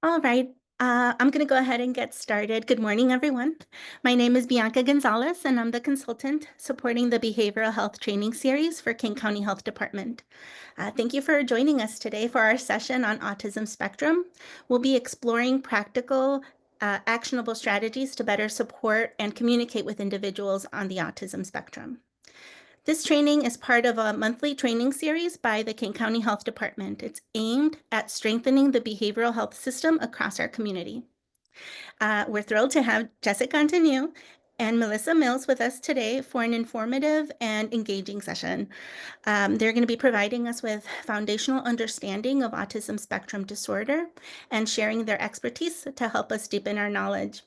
All right, I'm going to go ahead and get started. Good morning, everyone. My name is Bianca Gonzalez, and I'm the consultant supporting the Behavioral Health Training Series for Kane County Health Department. Thank you for joining us today for our session on autism spectrum. We'll be exploring practical, actionable strategies to better support and communicate with individuals on the autism spectrum. This training is part of a monthly training series by the Kane County Health Department. It's aimed at strengthening the behavioral health system across our community. We're thrilled to have Jessica Antoniou and Melissa Mills with us today for an informative and engaging session. They're going to be providing us with foundational understanding of autism spectrum disorder and sharing their expertise to help us deepen our knowledge.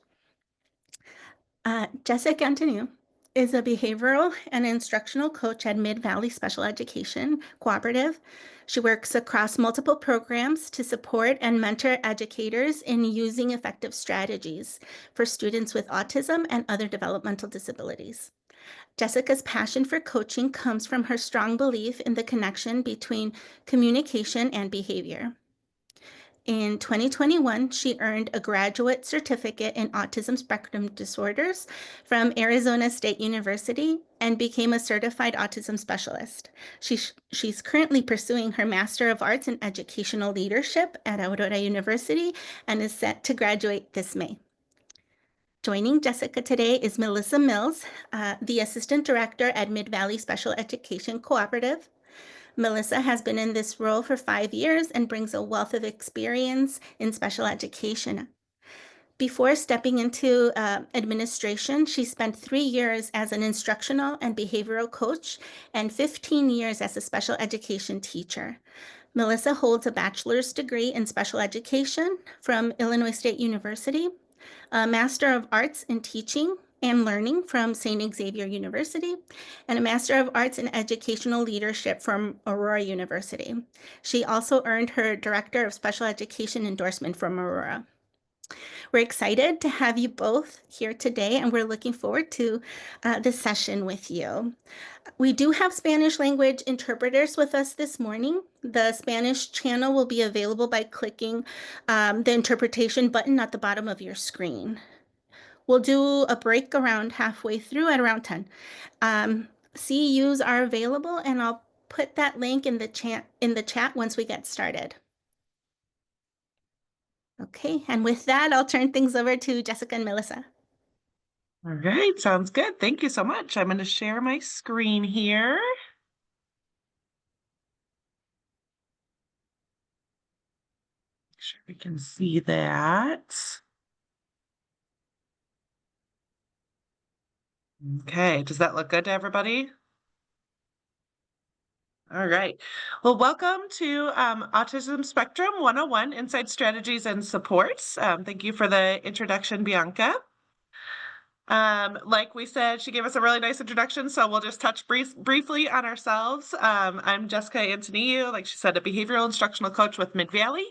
Jessica Antoniou is a behavioral and instructional coach at Mid-Valley Special Education Cooperative. She works across multiple programs to support and mentor educators in using effective strategies for students with autism and other developmental disabilities. Jessica's passion for coaching comes from her strong belief in the connection between communication and behavior. In 2021, she earned a graduate certificate in autism spectrum disorders from Arizona State University and became a certified autism specialist. She's currently pursuing her Master of Arts in Educational Leadership at Aurora University and is set to graduate this May. Joining Jessica today is Melissa Mills, the Assistant Director at Mid-Valley Special Education Cooperative. Melissa has been in this role for 5 years and brings a wealth of experience in special education. Before stepping into administration, she spent 3 years as an instructional and behavioral coach and 15 years as a special education teacher. Melissa holds a bachelor's degree in special education from Illinois State University, a Master of Arts in Teaching and Learning from St. Xavier University, and a Master of Arts in Educational Leadership from Aurora University. She also earned her Director of Special Education endorsement from Aurora. We're excited to have you both here today, and we're looking forward to this session with you. We do have Spanish language interpreters with us this morning. The Spanish channel will be available by clicking the interpretation button at the bottom of your screen. We'll do a break around halfway through at around 10. CEUs are available, and I'll put that link in the chat once we get started. Okay, and with that, I'll turn things over to Jessica and Melissa. All right, sounds good. Thank you so much. I'm going to share my screen here. Make sure we can see that. Okay, does that look good to everybody? All right. Well, welcome to Autism Spectrum 101, Insight Strategies and Supports. Thank you for the introduction, Bianca. Like we said, she gave us a really nice introduction, so we'll just touch briefly on ourselves. I'm Jessica Antoniou, like she said, a behavioral instructional coach with Mid-Valley.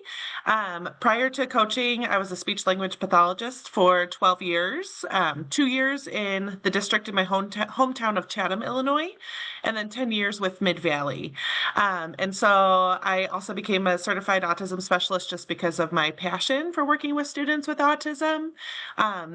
Prior to coaching, I was a speech language pathologist for 12 years, 2 years in the district in my hometown of Chatham, Illinois, and then 10 years with Mid-Valley. And so I also became a certified autism specialist just because of my passion for working with students with autism.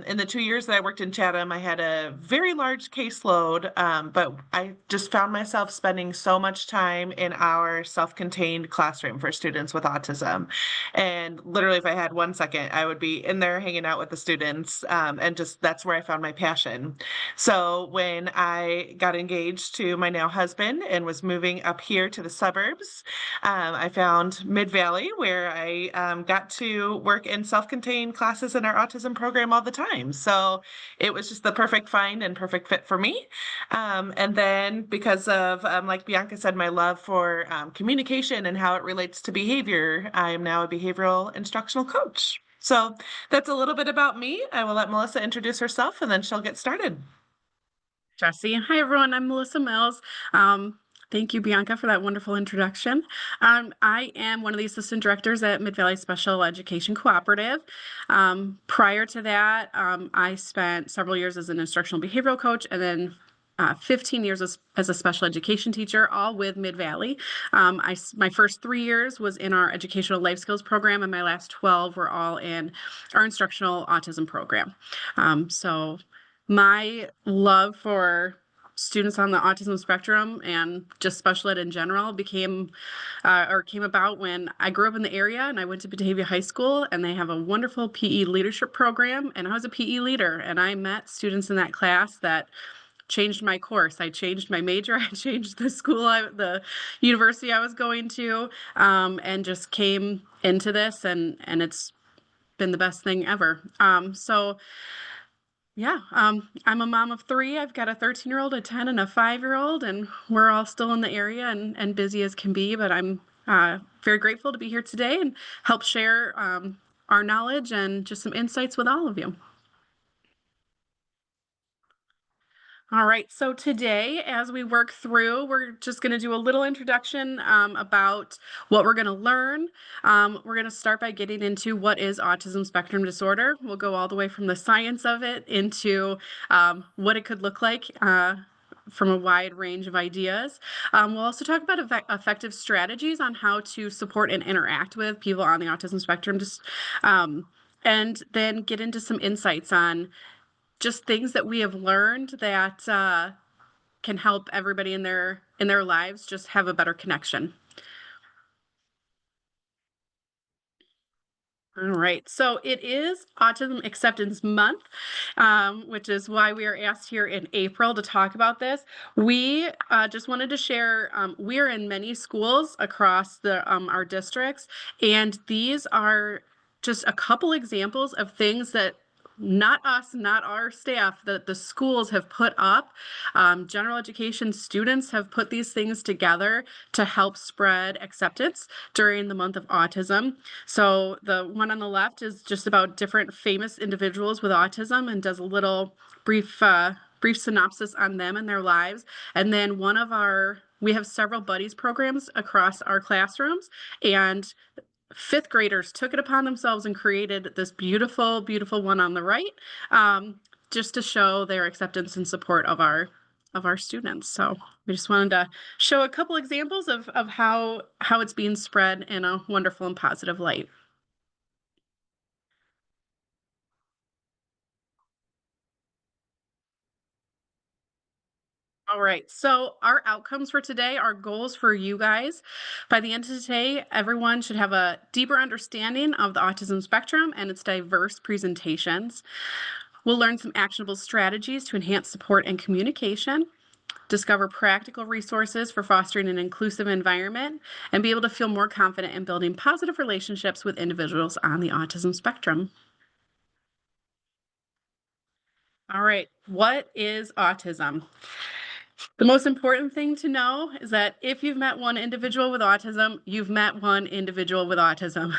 In the 2 years that I worked in Chatham, I had a very large caseload, but I just found myself spending so much time in our self-contained classroom for students with autism. And literally, if I had 1 second, I would be in there hanging out with the students, and just that's where I found my passion. So when I got engaged to my now husband and was moving up here to the suburbs, I found Mid-Valley, where I got to work in self-contained classes in our autism program all the time. So it was just the perfect find and perfect fit for me. And then because of, like Bianca said, my love for communication and how it relates to behavior, I am now a behavioral instructional coach. So that's a little bit about me. I will let Melissa introduce herself and then she'll get started. Jesse. Hi, everyone. I'm Melissa Mills. Thank you, Bianca, for that wonderful introduction. I am one of the assistant directors at Mid-Valley Special Education Cooperative. Prior to that, I spent several years as an instructional behavioral coach and then 15 years as a special education teacher, all with Mid-Valley. My first 3 years was in our educational life skills program, and my last 12 were all in our instructional autism program. So my love for students on the autism spectrum and just special ed in general came about when I grew up in the area and I went to Batavia High School, and they have a wonderful PE leadership program, and I was a PE leader, and I met students in that class that changed my course. I changed my major. I changed the the university I was going to, and just came into this, and it's been the best thing ever. Yeah, I'm a mom of 3. I've got a 13-year-old, a 10, and a 5-year-old, and we're all still in the area and busy as can be, but I'm very grateful to be here today and help share our knowledge and just some insights with all of you. All right, so today, as we work through, we're just going to do a little introduction about what we're going to learn. We're going to start by getting into what is autism spectrum disorder. We'll go all the way from the science of it into what it could look like from a wide range of ideas. We'll also talk about effective strategies on how to support and interact with people on the autism spectrum, and then get into some insights on just things that we have learned that can help everybody in their lives just have a better connection. All right, so it is Autism Acceptance Month, which is why we are asked here in April to talk about this. We just wanted to share, we are in many schools across our districts, and these are just a couple examples of things that not us, not our staff, that the schools have put up. General education students have put these things together to help spread acceptance during the month of autism. So the one on the left is just about different famous individuals with autism and does a little brief synopsis on them and their lives. And then we have several buddies programs across our classrooms, and 5th graders took it upon themselves and created this beautiful, beautiful one on the right, just to show their acceptance and support of our students. So we just wanted to show a couple examples of how it's being spread in a wonderful and positive light. All right, so our outcomes for today, our goals for you guys. By the end of today, everyone should have a deeper understanding of the autism spectrum and its diverse presentations. We'll learn some actionable strategies to enhance support and communication, discover practical resources for fostering an inclusive environment, and be able to feel more confident in building positive relationships with individuals on the autism spectrum. All right, what is autism? The most important thing to know is that if you've met one individual with autism, you've met one individual with autism.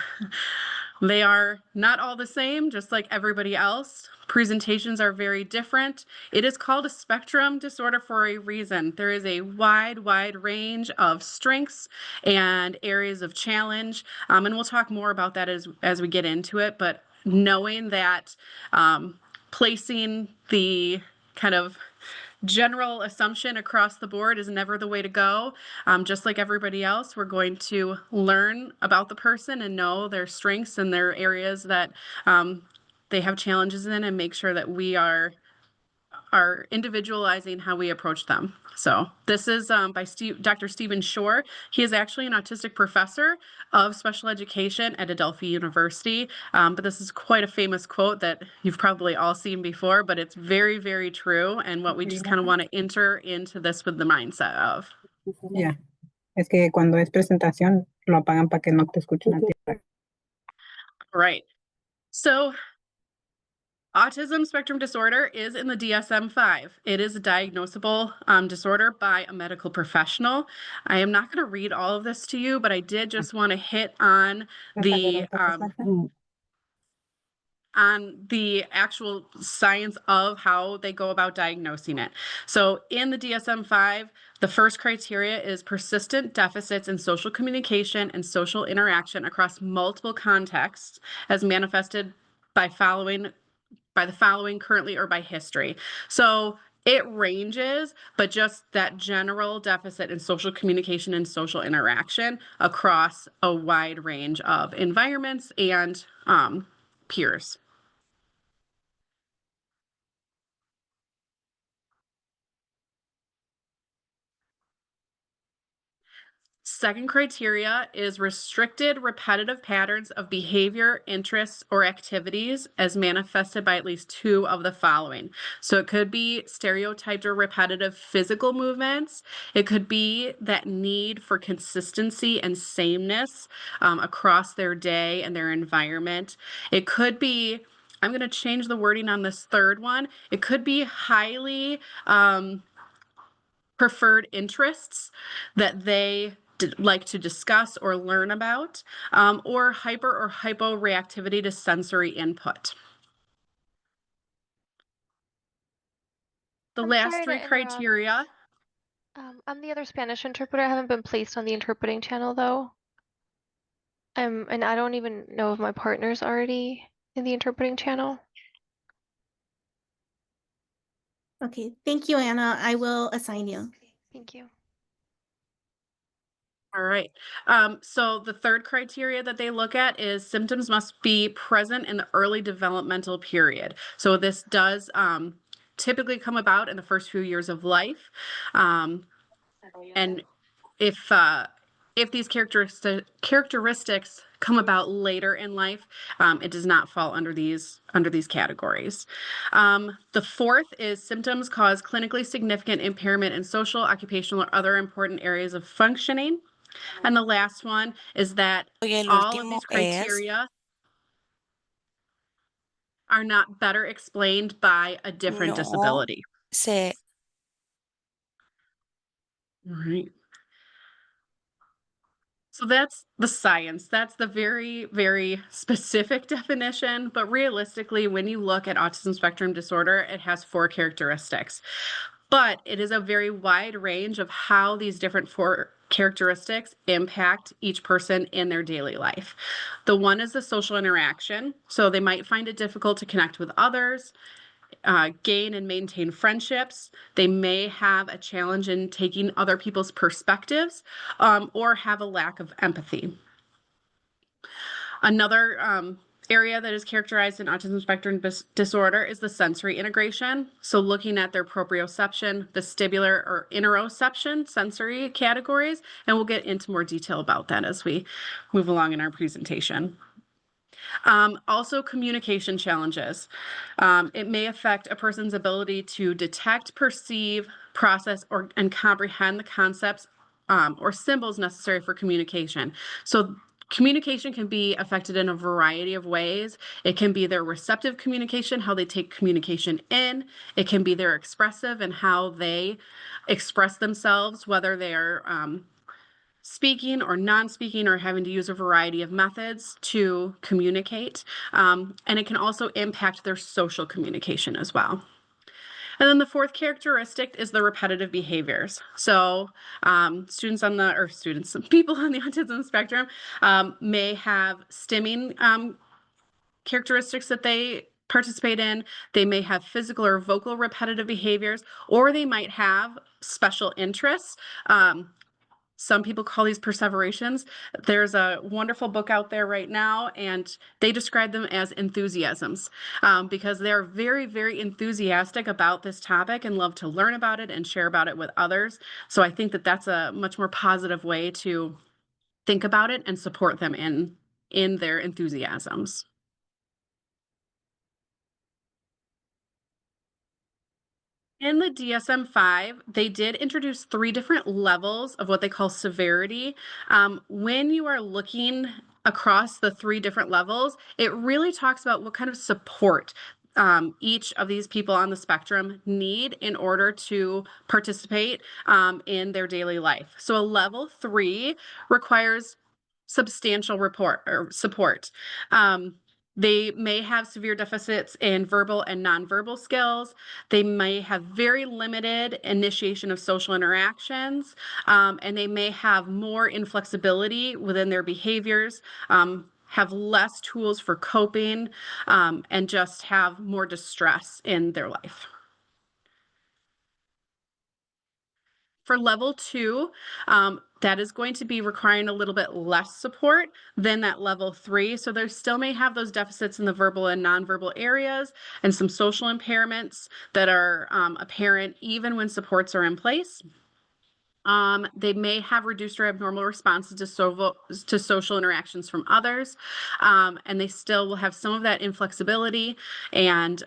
They are not all the same, just like everybody else. Presentations are very different. It is called a spectrum disorder for a reason. There is a wide range of strengths and areas of challenge, and we'll talk more about that as we get into it, but knowing that placing the kind of general assumption across the board is never the way to go. Just like everybody else, we're going to learn about the person and know their strengths and their areas that they have challenges in, and make sure that we are individualizing how we approach them. So this is by Dr. Stephen Shore. He is actually an autistic professor of special education at Adelphi University, but this is quite a famous quote that you've probably all seen before, but it's very, very true, and what we just kind of want to enter into this with the mindset of. Yeah, es que cuando es presentación lo apagan para que no te escuchen a ti. Right. So autism spectrum disorder is in the DSM-5. It is a diagnosable disorder by a medical professional. I am not going to read all of this to you, but I did just want to hit on the actual science of how they go about diagnosing it. So in the DSM-5, the first criteria is persistent deficits in social communication and social interaction across multiple contexts as manifested by the following currently or by history. So It ranges, but just that general deficit in social communication and social interaction across a wide range of environments and peers. Second criteria is restricted repetitive patterns of behavior, interests, or activities as manifested by at least two of the following. So it could be stereotyped or repetitive physical movements. It could be that need for consistency and sameness across their day and their environment. It could be, I'm going to change the wording on this third one. It could be highly preferred interests that they like to discuss or learn about, or hyper or hyporeactivity to sensory input. The I'm last sorry to three interrupt. criteria. I'm the other Spanish interpreter. I haven't been placed on the interpreting channel though. And I don't even know if my partner's already in the interpreting channel. Okay, thank you, Anna. I will assign you. Thank you. All right. So the third criteria that they look at is symptoms must be present in the early developmental period. So this does typically come about in the first few years of life. And if these characteristics come about later in life, it does not fall under these categories. The fourth is symptoms cause clinically significant impairment in social, occupational, or other important areas of functioning. And the last one is that all of these criteria are not better explained by a different disability. All right. So that's the science. That's the very, very specific definition. But realistically, when you look at autism spectrum disorder, it has 4 characteristics. But it is a very wide range of how these different 4 characteristics impact each person in their daily life. The one is the social interaction. So they might find it difficult to connect with others, gain and maintain friendships. They may have a challenge in taking other people's perspectives, or have a lack of empathy. Another area that is characterized in autism spectrum disorder is the sensory integration. So looking at their proprioception, vestibular or interoception sensory categories, and we'll get into more detail about that as we move along in our presentation. Also communication challenges. It may affect a person's ability to detect, perceive, process, and comprehend the concepts or symbols necessary for communication. So communication can be affected in a variety of ways. It can be their receptive communication, how they take communication in. It can be their expressive and how they express themselves, whether they're speaking or non-speaking or having to use a variety of methods to communicate. And it can also impact their social communication as well. And then the fourth characteristic is the repetitive behaviors. So people on the autism spectrum may have stimming characteristics that they participate in. They may have physical or vocal repetitive behaviors, or they might have special interests. Some people call these perseverations. There's a wonderful book out there right now, and they describe them as enthusiasms because they're very, very enthusiastic about this topic and love to learn about it and share about it with others. So I think that that's a much more positive way to think about it and support them in their enthusiasms. In the DSM-5, they did introduce 3 different levels of what they call severity. When you are looking across the 3 different levels, it really talks about what kind of support each of these people on the spectrum need in order to participate in their daily life. So a level 3 requires substantial support. They may have severe deficits in verbal and nonverbal skills. They may have very limited initiation of social interactions, and they may have more inflexibility within their behaviors, have less tools for coping, and just have more distress in their life. For level 2, that is going to be requiring a little bit less support than that level 3. So they still may have those deficits in the verbal and nonverbal areas and some social impairments that are apparent even when supports are in place. They may have reduced or abnormal responses to social interactions from others, and they still will have some of that inflexibility and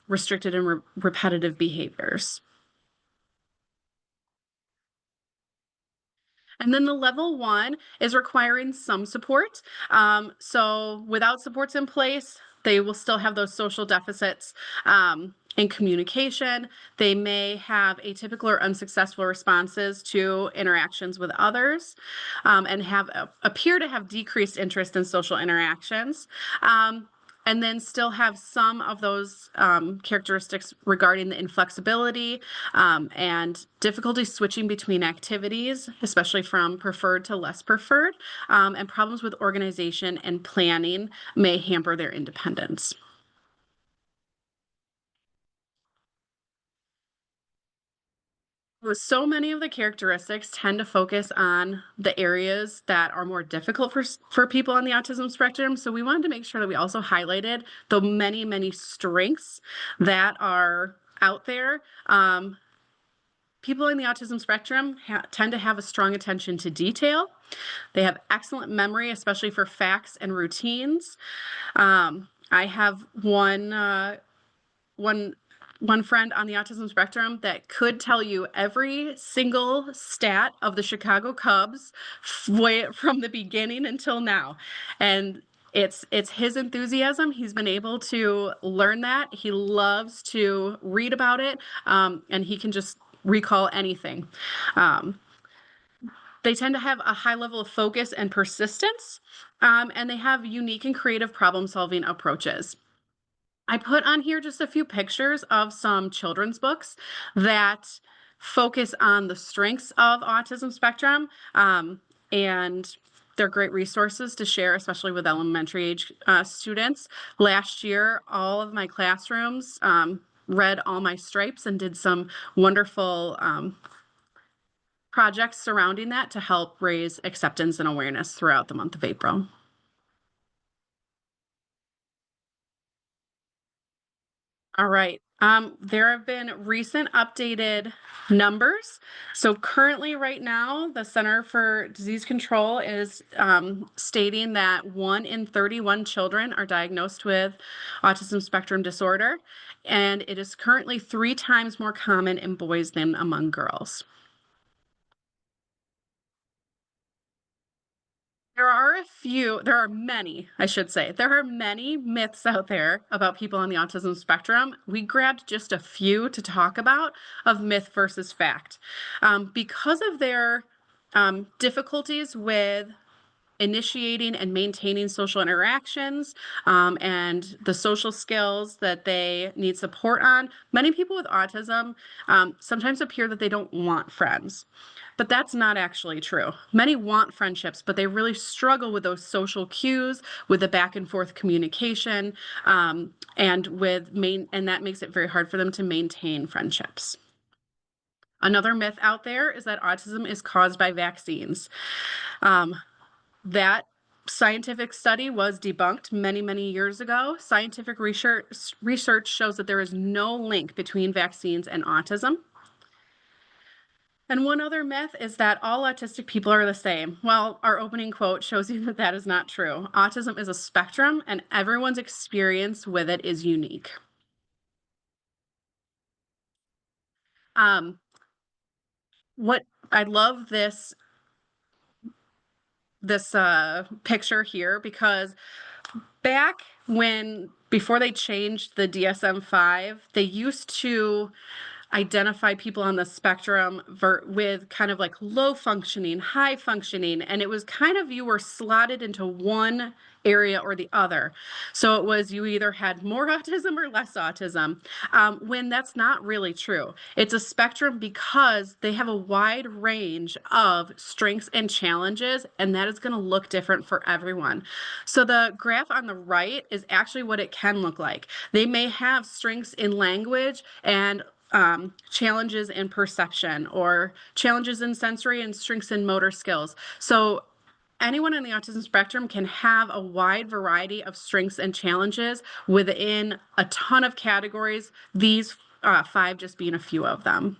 restricted and repetitive behaviors. And then the level 1 is requiring some support. So without supports in place, they will still have those social deficits in communication. They may have atypical or unsuccessful responses to interactions with others and appear to have decreased interest in social interactions. And then still have some of those characteristics regarding the inflexibility and difficulty switching between activities, especially from preferred to less preferred, and problems with organization and planning may hamper their independence. So many of the characteristics tend to focus on the areas that are more difficult for people on the autism spectrum. So we wanted to make sure that we also highlighted the many, many strengths that are out there. People in the autism spectrum tend to have a strong attention to detail. They have excellent memory, especially for facts and routines. I have one friend on the autism spectrum that could tell you every single stat of the Chicago Cubs from the beginning until now. And it's his enthusiasm. He's been able to learn that. He loves to read about it, and he can just recall anything. They tend to have a high level of focus and persistence, and they have unique and creative problem-solving approaches. I put on here just a few pictures of some children's books that focus on the strengths of autism spectrum, and they're great resources to share, especially with elementary age students. Last year, all of my classrooms read All My Stripes and did some wonderful projects surrounding that to help raise acceptance and awareness throughout the month of April. All right. There have been recent updated numbers. So currently right now, the Center for Disease Control is stating that 1 in 31 children are diagnosed with autism spectrum disorder, and it is currently 3 times more common in boys than among girls. There are many, I should say. There are many myths out there about people on the autism spectrum. We grabbed just a few to talk about of myth versus fact. Because of their difficulties with initiating and maintaining social interactions and the social skills that they need support on, many people with autism sometimes appear that they don't want friends. But that's not actually true. Many want friendships, but they really struggle with those social cues, with the back and forth communication, and that makes it very hard for them to maintain friendships. Another myth out there is that autism is caused by vaccines. That scientific study was debunked many, many years ago. Scientific research shows that there is no link between vaccines and autism. And one other myth is that all autistic people are the same. Well, our opening quote shows you that that is not true. Autism is a spectrum, and everyone's experience with it is unique. I love this picture here because back before they changed the DSM-5, they used to identify people on the spectrum with kind of like low functioning, high functioning, and it was kind of you were slotted into one area or the other. So it was you either had more autism or less autism, when that's not really true. It's a spectrum because they have a wide range of strengths and challenges, and that is going to look different for everyone. So the graph on the right is actually what it can look like. They may have strengths in language and challenges in perception or challenges in sensory and strengths and motor skills. So anyone in the autism spectrum can have a wide variety of strengths and challenges within a ton of categories, these 5 just being a few of them.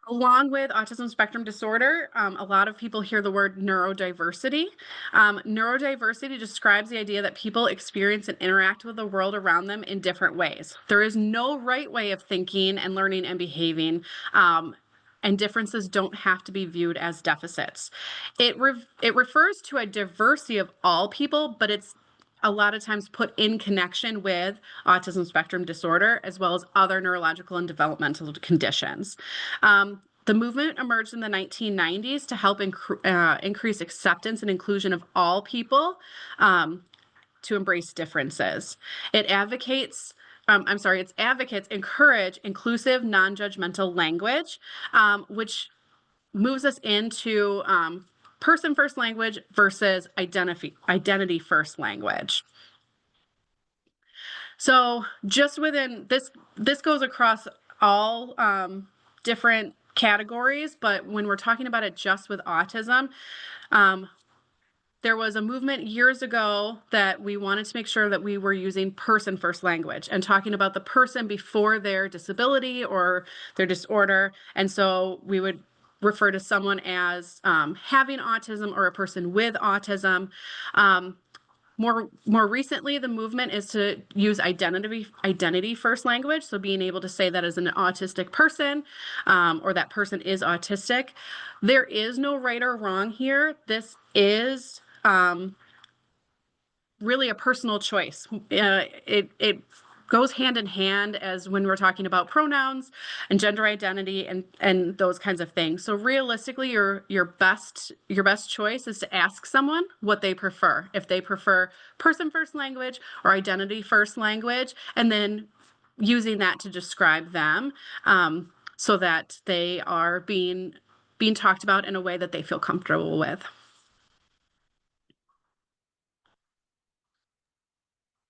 Along with autism spectrum disorder, a lot of people hear the word neurodiversity. Neurodiversity describes the idea that people experience and interact with the world around them in different ways. There is no right way of thinking and learning and behaving, and differences don't have to be viewed as deficits. It refers to a diversity of all people, but it's a lot of times put in connection with autism spectrum disorder, as well as other neurological and developmental conditions. The movement emerged in the 1990s to help increase acceptance and inclusion of all people to embrace differences. Its advocates encourage inclusive, non-judgmental language, which moves us into person first language versus identity first language. So just within this goes across all different categories, but when we're talking about it just with autism, there was a movement years ago that we wanted to make sure that we were using person first language and talking about the person before their disability or their disorder. And so we would refer to someone as having autism or a person with autism. More recently, the movement is to use identity first language. So being able to say that as an autistic person or that person is autistic. There is no right or wrong here. This is really a personal choice. It goes hand in hand as when we're talking about pronouns and gender identity and those kinds of things. So realistically, your best choice is to ask someone what they prefer. If they prefer person first language or identity first language, and then using that to describe them so that they are being talked about in a way that they feel comfortable with.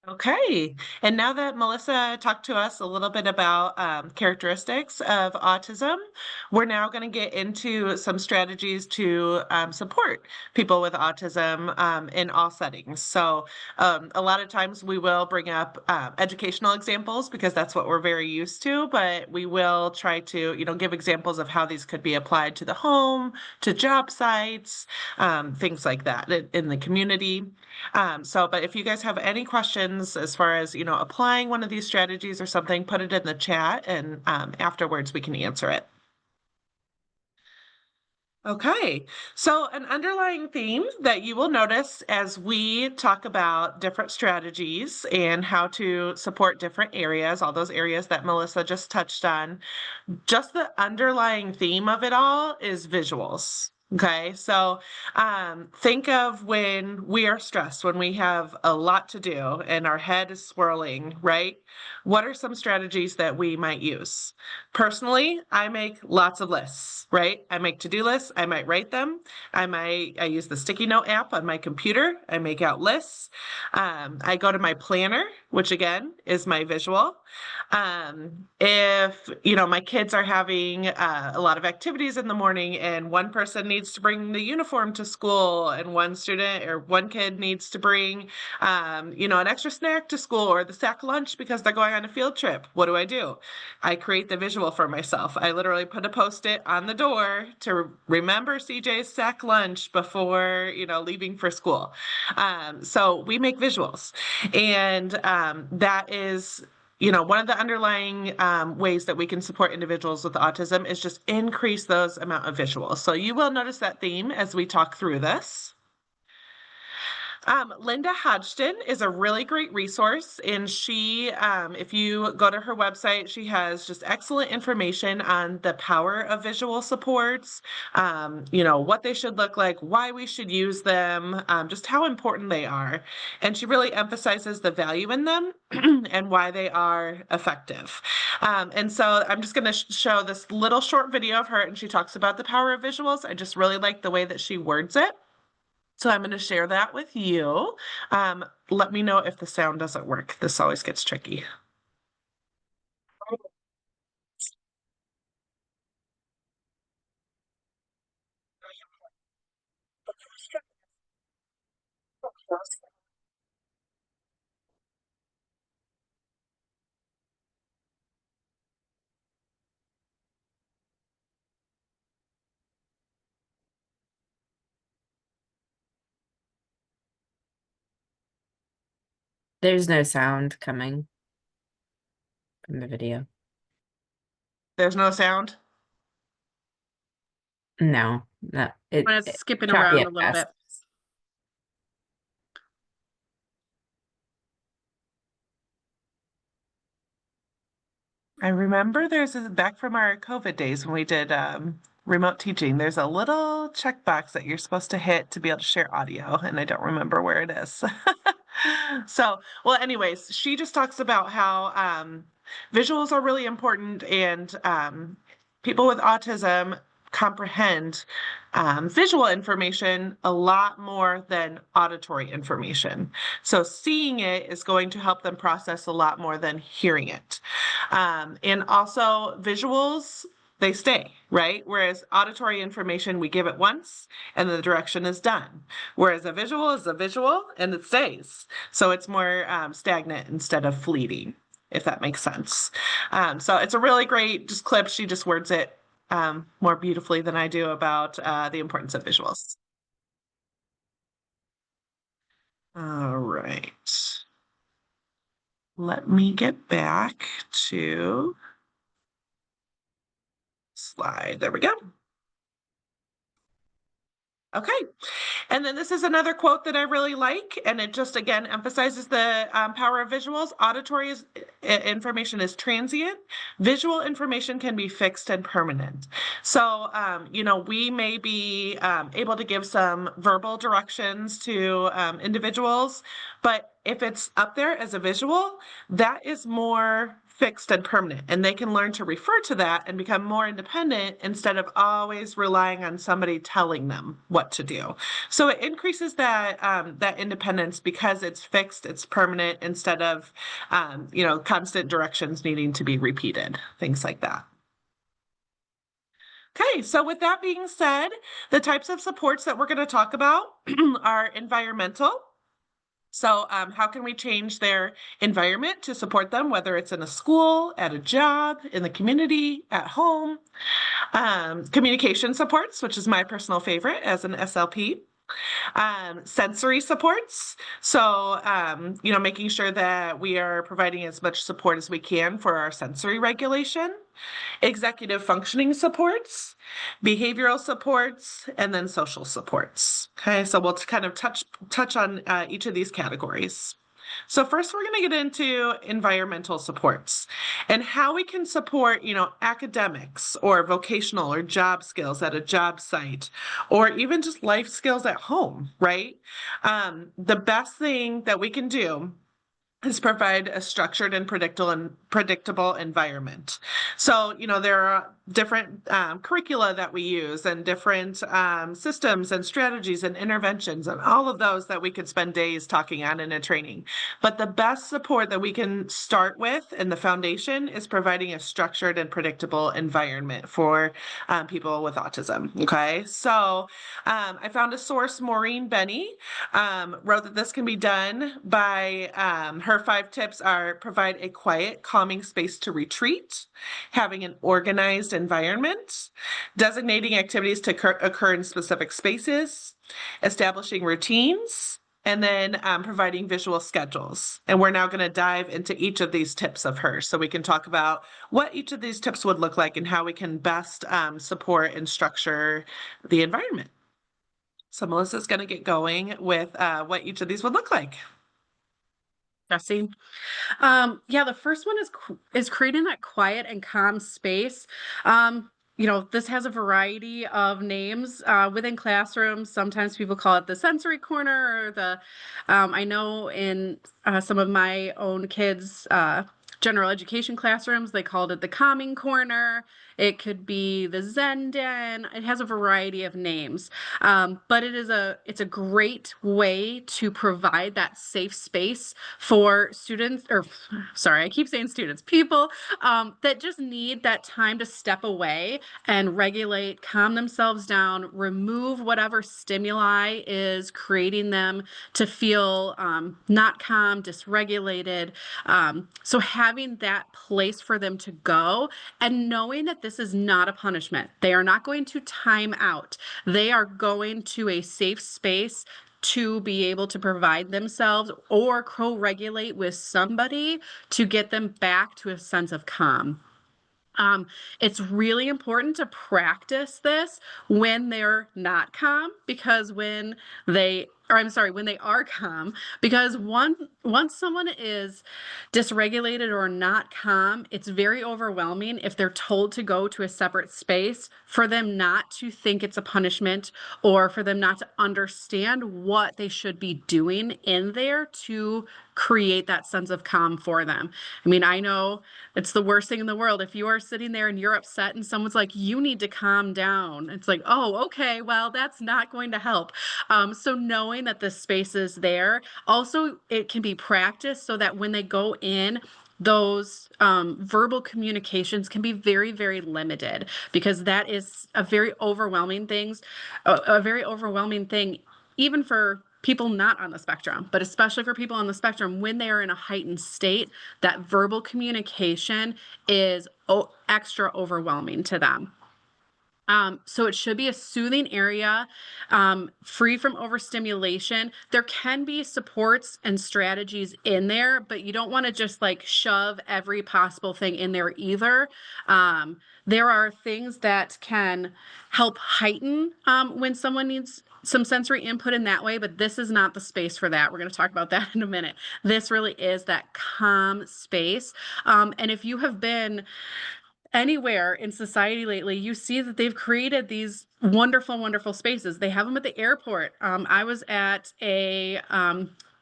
Okay, and now that Melissa talked to us a little bit about characteristics of autism, we're now going to get into some strategies to support people with autism in all settings. So a lot of times we will bring up educational examples because that's what we're very used to, but we will try to, give examples of how these could be applied to the home, to job sites, things like that in the community. But if you guys have any questions as far as, applying one of these strategies or something, put it in the chat and afterwards we can answer it. Okay, so an underlying theme that you will notice as we talk about different strategies and how to support different areas, all those areas that Melissa just touched on, just the underlying theme of it all is visuals. Okay, so think of when we are stressed, when we have a lot to do and our head is swirling, right? What are some strategies that we might use? Personally, I make lots of lists, right? I make to-do lists. I might write them. I use the sticky note app on my computer. I make out lists. I go to my planner, which again is my visual. If, my kids are having a lot of activities in the morning and one person needs to bring the uniform to school and one kid needs to bring, an extra snack to school or the sack lunch because they're going on a field trip, what do? I create the visual for myself. I literally put a Post-it on the door to remember CJ's sack lunch before, leaving for school. So we make visuals, and that is, one of the underlying ways that we can support individuals with autism is just increase those amount of visuals. So you will notice that theme as we talk through this. Linda Hodgson is a really great resource, and she, if you go to her website, she has just excellent information on the power of visual supports, what they should look like, why we should use them, just how important they are. And she really emphasizes the value in them and why they are effective. And so I'm just going to show this little short video of her, and she talks about the power of visuals. I just really like the way that she words it. So I'm going to share that with you. Let me know if the sound doesn't work. This always gets tricky. There's no sound coming from the video. There's no sound. No, When it's skipping choppy around at a little best. bit. I remember back from our COVID days when we did remote teaching, there's a little checkbox that you're supposed to hit to be able to share audio, and I don't remember where it is. So, well, anyways, she just talks about how visuals are really important, and people with autism comprehend visual information a lot more than auditory information. So seeing it is going to help them process a lot more than hearing it. And also visuals, they stay, right? Whereas auditory information, we give it once and the direction is done. Whereas a visual is a visual and it stays. So it's more stagnant instead of fleeting, if that makes sense. So it's a really great just clip. She just words it more beautifully than I do about the importance of visuals. All right. Let me get back to slide. There we go. Okay. And then this is another quote that I really like, and it just again emphasizes the power of visuals. Auditory information is transient. Visual information can be fixed and permanent. So, we may be able to give some verbal directions to individuals, but if it's up there as a visual, that is more fixed and permanent, and they can learn to refer to that and become more independent instead of always relying on somebody telling them what to do. So it increases that that independence because it's fixed, it's permanent, instead of constant directions needing to be repeated, things like that. Okay, so with that being said, the types of supports that we're going to talk about are environmental. So how can we change their environment to support them, whether it's in a school, at a job, in the community, at home? Communication supports, which is my personal favorite as an SLP. Sensory supports. So, making sure that we are providing as much support as we can for our sensory regulation. Executive functioning supports, behavioral supports, and then social supports. Okay, so we'll kind of touch on each of these categories. So first, we're going to get into environmental supports and how we can support, academics or vocational or job skills at a job site, or even just life skills at home, right? The best thing that we can do is provide a structured and predictable environment. So, there are different curricula that we use and different systems and strategies and interventions and all of those that we could spend days talking on in a training. But the best support that we can start with in the foundation is providing a structured and predictable environment for people with autism. Okay, so I found a source, Maureen Benny, wrote that this can be done by her 5 tips are: provide a quiet, calming space to retreat, having an organized environment, designating activities to occur in specific spaces, establishing routines, and then providing visual schedules. And we're now going to dive into each of these tips of hers so we can talk about what each of these tips would look like and how we can best support and structure the environment. So Melissa's going to get going with what each of these would look like. Jesse. The first one is creating that quiet and calm space. This has a variety of names within classrooms. Sometimes people call it the sensory corner, or the I know in some of my own kids' general education classrooms, they called it the calming corner. It could be the Zen Den. It has a variety of names, but it's a great way to provide that safe space for students, or sorry, I keep saying students, people that just need that time to step away and regulate, calm themselves down, remove whatever stimuli is creating them to feel not calm, dysregulated. So having that place for them to go and knowing that this is not a punishment. They are not going to time out. They are going to a safe space to be able to provide themselves or co-regulate with somebody to get them back to a sense of calm. It's really important to practice this when they're not calm, because when they are calm, because once someone is dysregulated or not calm, it's very overwhelming if they're told to go to a separate space for them not to think it's a punishment or for them not to understand what they should be doing in there to create that sense of calm for them. I mean, I know it's the worst thing in the world. If you are sitting there and you're upset and someone's like, you need to calm down, it's like, oh, okay, well, that's not going to help. So knowing that the space is there, also it can be practiced so that when they go in, those verbal communications can be very, very limited, because that is a very overwhelming thing, even for people not on the spectrum, but especially for people on the spectrum, when they are in a heightened state, that verbal communication is extra overwhelming to them. So it should be a soothing area, free from overstimulation. There can be supports and strategies in there, but you don't want to just like shove every possible thing in there either. There are things that can help heighten when someone needs some sensory input in that way, but this is not the space for that. We're going to talk about that in a minute. This really is that calm space. And if you have been anywhere in society lately, you see that they've created these wonderful, wonderful spaces. They have them at the airport. I was at a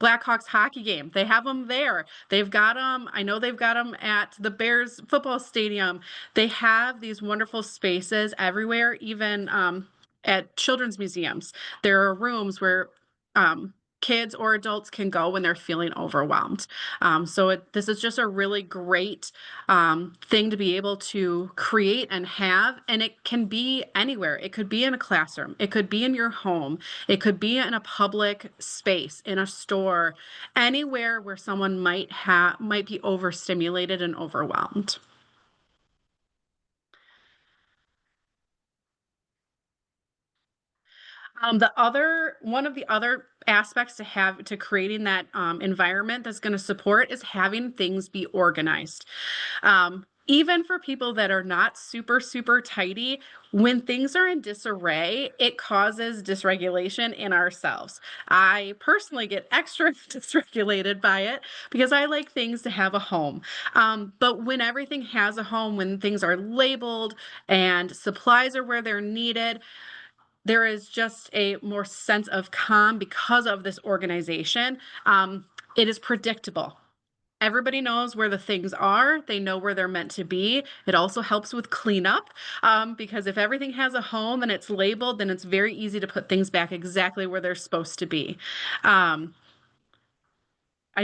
Blackhawks hockey game. They have them there. They've got them. I know they've got them at the Bears football stadium. They have these wonderful spaces everywhere, even at children's museums. There are rooms where kids or adults can go when they're feeling overwhelmed. This is just a really great thing to be able to create and have, and it can be anywhere. It could be in a classroom, it could be in your home, it could be in a public space, in a store, anywhere where someone might be overstimulated and overwhelmed. One of the other aspects to creating that environment that's going to support is having things be organized. Even for people that are not super, super tidy, when things are in disarray, it causes dysregulation in ourselves. I personally get extra dysregulated by it because I like things to have a home. But when everything has a home, when things are labeled and supplies are where they're needed, there is just a more sense of calm because of this organization. It is predictable. Everybody knows where the things are. They know where they're meant to be. It also helps with cleanup because if everything has a home and it's labeled, then it's very easy to put things back exactly where they're supposed to be. I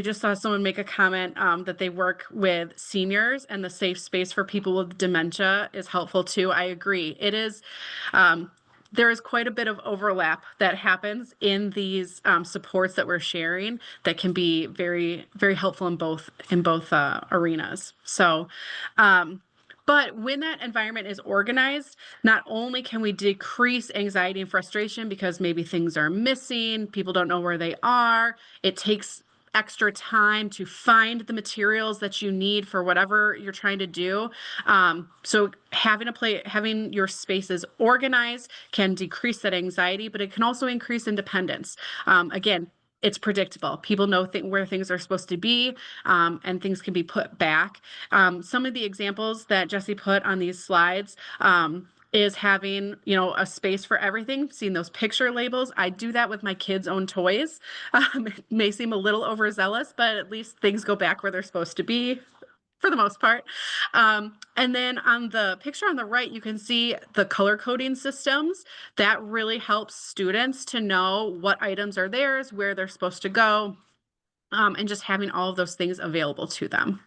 just saw someone make a comment that they work with seniors and the safe space for people with dementia is helpful too. I agree. It is. There is quite a bit of overlap that happens in these supports that we're sharing that can be very, very helpful in both arenas. So, but when that environment is organized, not only can we decrease anxiety and frustration because maybe things are missing, people don't know where they are, it takes extra time to find the materials that you need for whatever you're trying to do. So having your spaces organized can decrease that anxiety, but it can also increase independence. Again, it's predictable. People know where things are supposed to be, and things can be put back. Some of the examples that Jessie put on these slides is having, a space for everything. Seeing those picture labels. I do that with my kids' own toys. It may seem a little overzealous, but at least things go back where they're supposed to be. for the most part. And then on the picture on the right, you can see the color coding systems. That really helps students to know what items are theirs, where they're supposed to go, and just having all of those things available to them.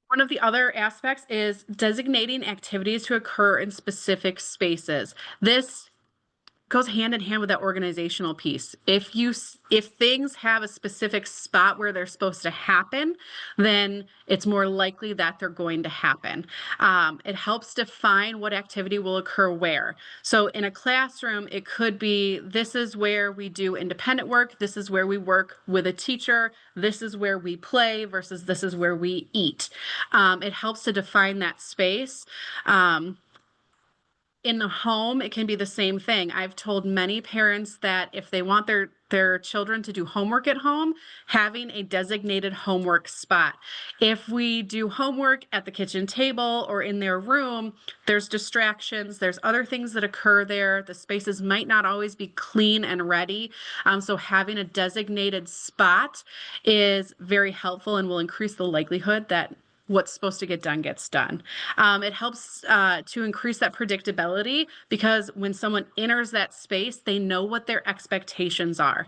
One of the other aspects is designating activities to occur in specific spaces. This goes hand in hand with that organizational piece. If things have a specific spot where they're supposed to happen, then it's more likely that they're going to happen. It helps define what activity will occur where. So in a classroom, it could be, this is where we do independent work, this is where we work with a teacher, this is where we play versus this is where we eat. It helps to define that space. In the home, it can be the same thing. I've told many parents that if they want their children to do homework at home, having a designated homework spot. If we do homework at the kitchen table or in their room, there's distractions, there's other things that occur there. The spaces might not always be clean and ready. So having a designated spot is very helpful and will increase the likelihood that what's supposed to get done gets done. It helps to increase that predictability because when someone enters that space, they know what their expectations are.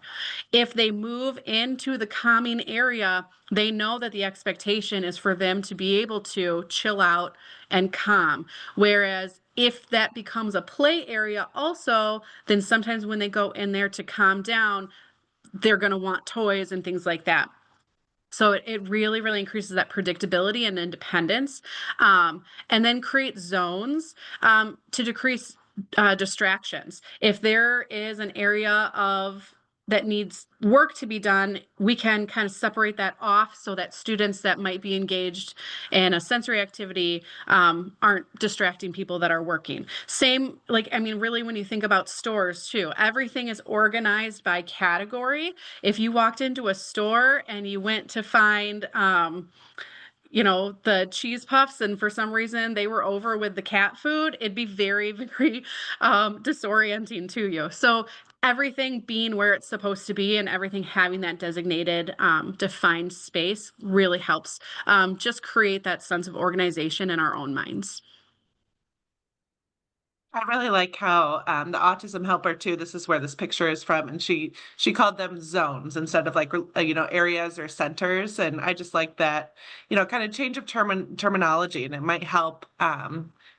If they move into the calming area, they know that the expectation is for them to be able to chill out and calm. Whereas if that becomes a play area also, then sometimes when they go in there to calm down, they're going to want toys and things like that. So it really, really increases that predictability and independence, and then create zones to decrease distractions. If there is an area that needs work to be done, we can kind of separate that off so that students that might be engaged in a sensory activity aren't distracting people that are working. Same, really when you think about stores too, everything is organized by category. If you walked into a store and you went to find the cheese puffs and for some reason they were over with the cat food, it'd be very, very disorienting to you. So everything being where it's supposed to be and everything having that designated defined space really helps just create that sense of organization in our own minds. I really like how the autism helper too. This is where this picture is from, and she called them zones instead of areas or centers. And I just like that kind of change of terminology, and it might help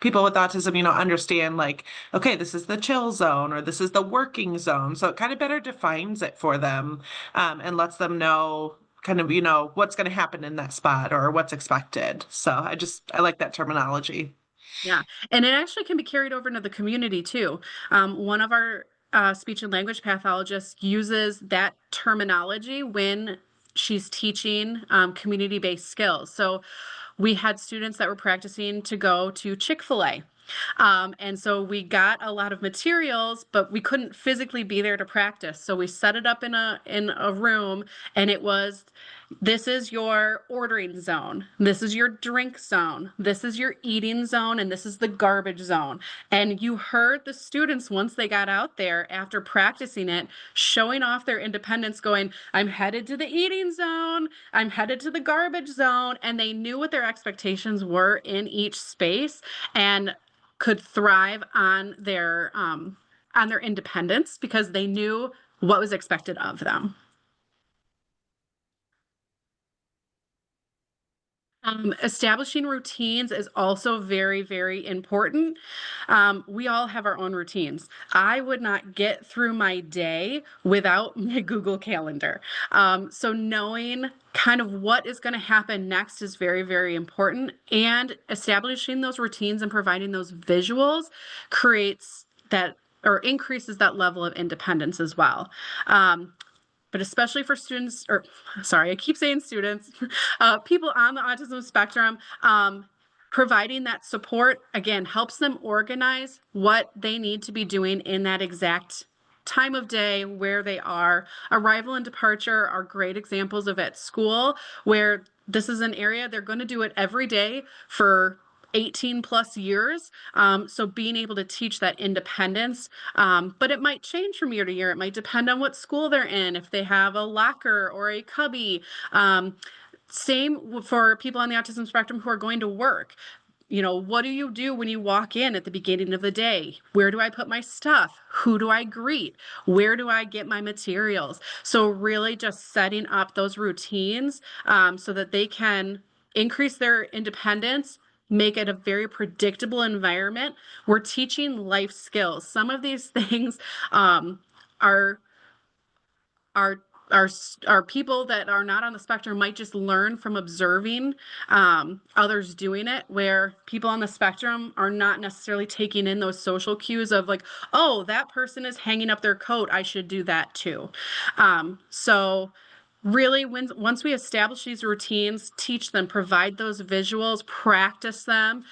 people with autism understand like, okay, this is the chill zone or this is the working zone. So it kind of better defines it for them and lets them know kind of what's going to happen in that spot or what's expected. So I like that terminology. Yeah, and it actually can be carried over into the community too. One of our speech and language pathologists uses that terminology when she's teaching community-based skills. So we had students that were practicing to go to Chick-fil-A. And so we got a lot of materials, but we couldn't physically be there to practice. So we set it up in a room, and it was, this is your ordering zone. This is your drink zone. This is your eating zone, and this is the garbage zone. And you heard the students, once they got out there after practicing it, showing off their independence, going, I'm headed to the eating zone. I'm headed to the garbage zone. And they knew what their expectations were in each space and could thrive on their independence because they knew what was expected of them. Establishing routines is also very, very important. We all have our own routines. I would not get through my day without my Google Calendar. So knowing kind of what is going to happen next is very, very important. And establishing those routines and providing those visuals creates that or increases that level of independence as well. But especially for students, or sorry, I keep saying students, people on the autism spectrum, providing that support, again, helps them organize what they need to be doing in that exact time of day, where they are. Arrival and departure are great examples of at school, where this is an area they're going to do it every day for 18 plus years. So being able to teach that independence, but it might change from year to year. It might depend on what school they're in, if they have a locker or a cubby. Same for people on the autism spectrum who are going to work. You know, what do you do when you walk in at the beginning of the day? Where do I put my stuff? Who do I greet? Where do I get my materials? So really just setting up those routines so that they can increase their independence, make it a very predictable environment. We're teaching life skills. Some of these things are our people that are not on the spectrum might just learn from observing others doing it, where people on the spectrum are not necessarily taking in those social cues of like, oh, that person is hanging up their coat, I should do that too. So really, once we establish these routines, teach them, provide those visuals, practice them,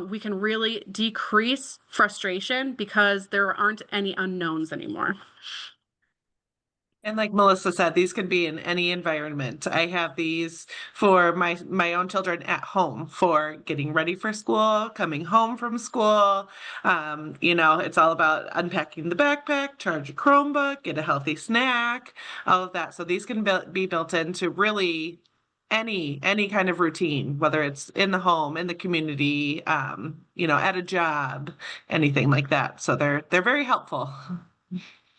we can really decrease frustration because there aren't any unknowns anymore. And like Melissa said, these can be in any environment. I have these for my own children at home for getting ready for school, coming home from school. You know, it's all about unpacking the backpack, charge a Chromebook, get a healthy snack, all of that. So these can be built into really any kind of routine, whether it's in the home, in the community, you know, at a job, anything like that. So they're very helpful.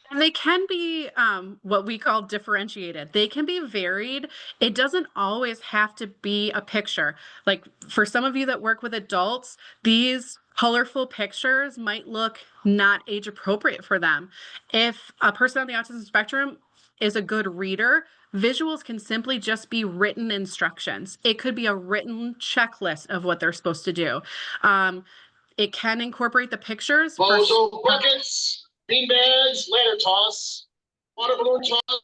And they can be what we call differentiated. They can be varied. It doesn't always have to be a picture. Like for some of you that work with adults, these colorful pictures might look not age appropriate for them. If a person on the autism spectrum is a good reader, visuals can simply just be written instructions. It could be a written checklist of what they're supposed to do. It can incorporate the pictures. Also, buckets. Bean bags, ladder toss, water balloon toss.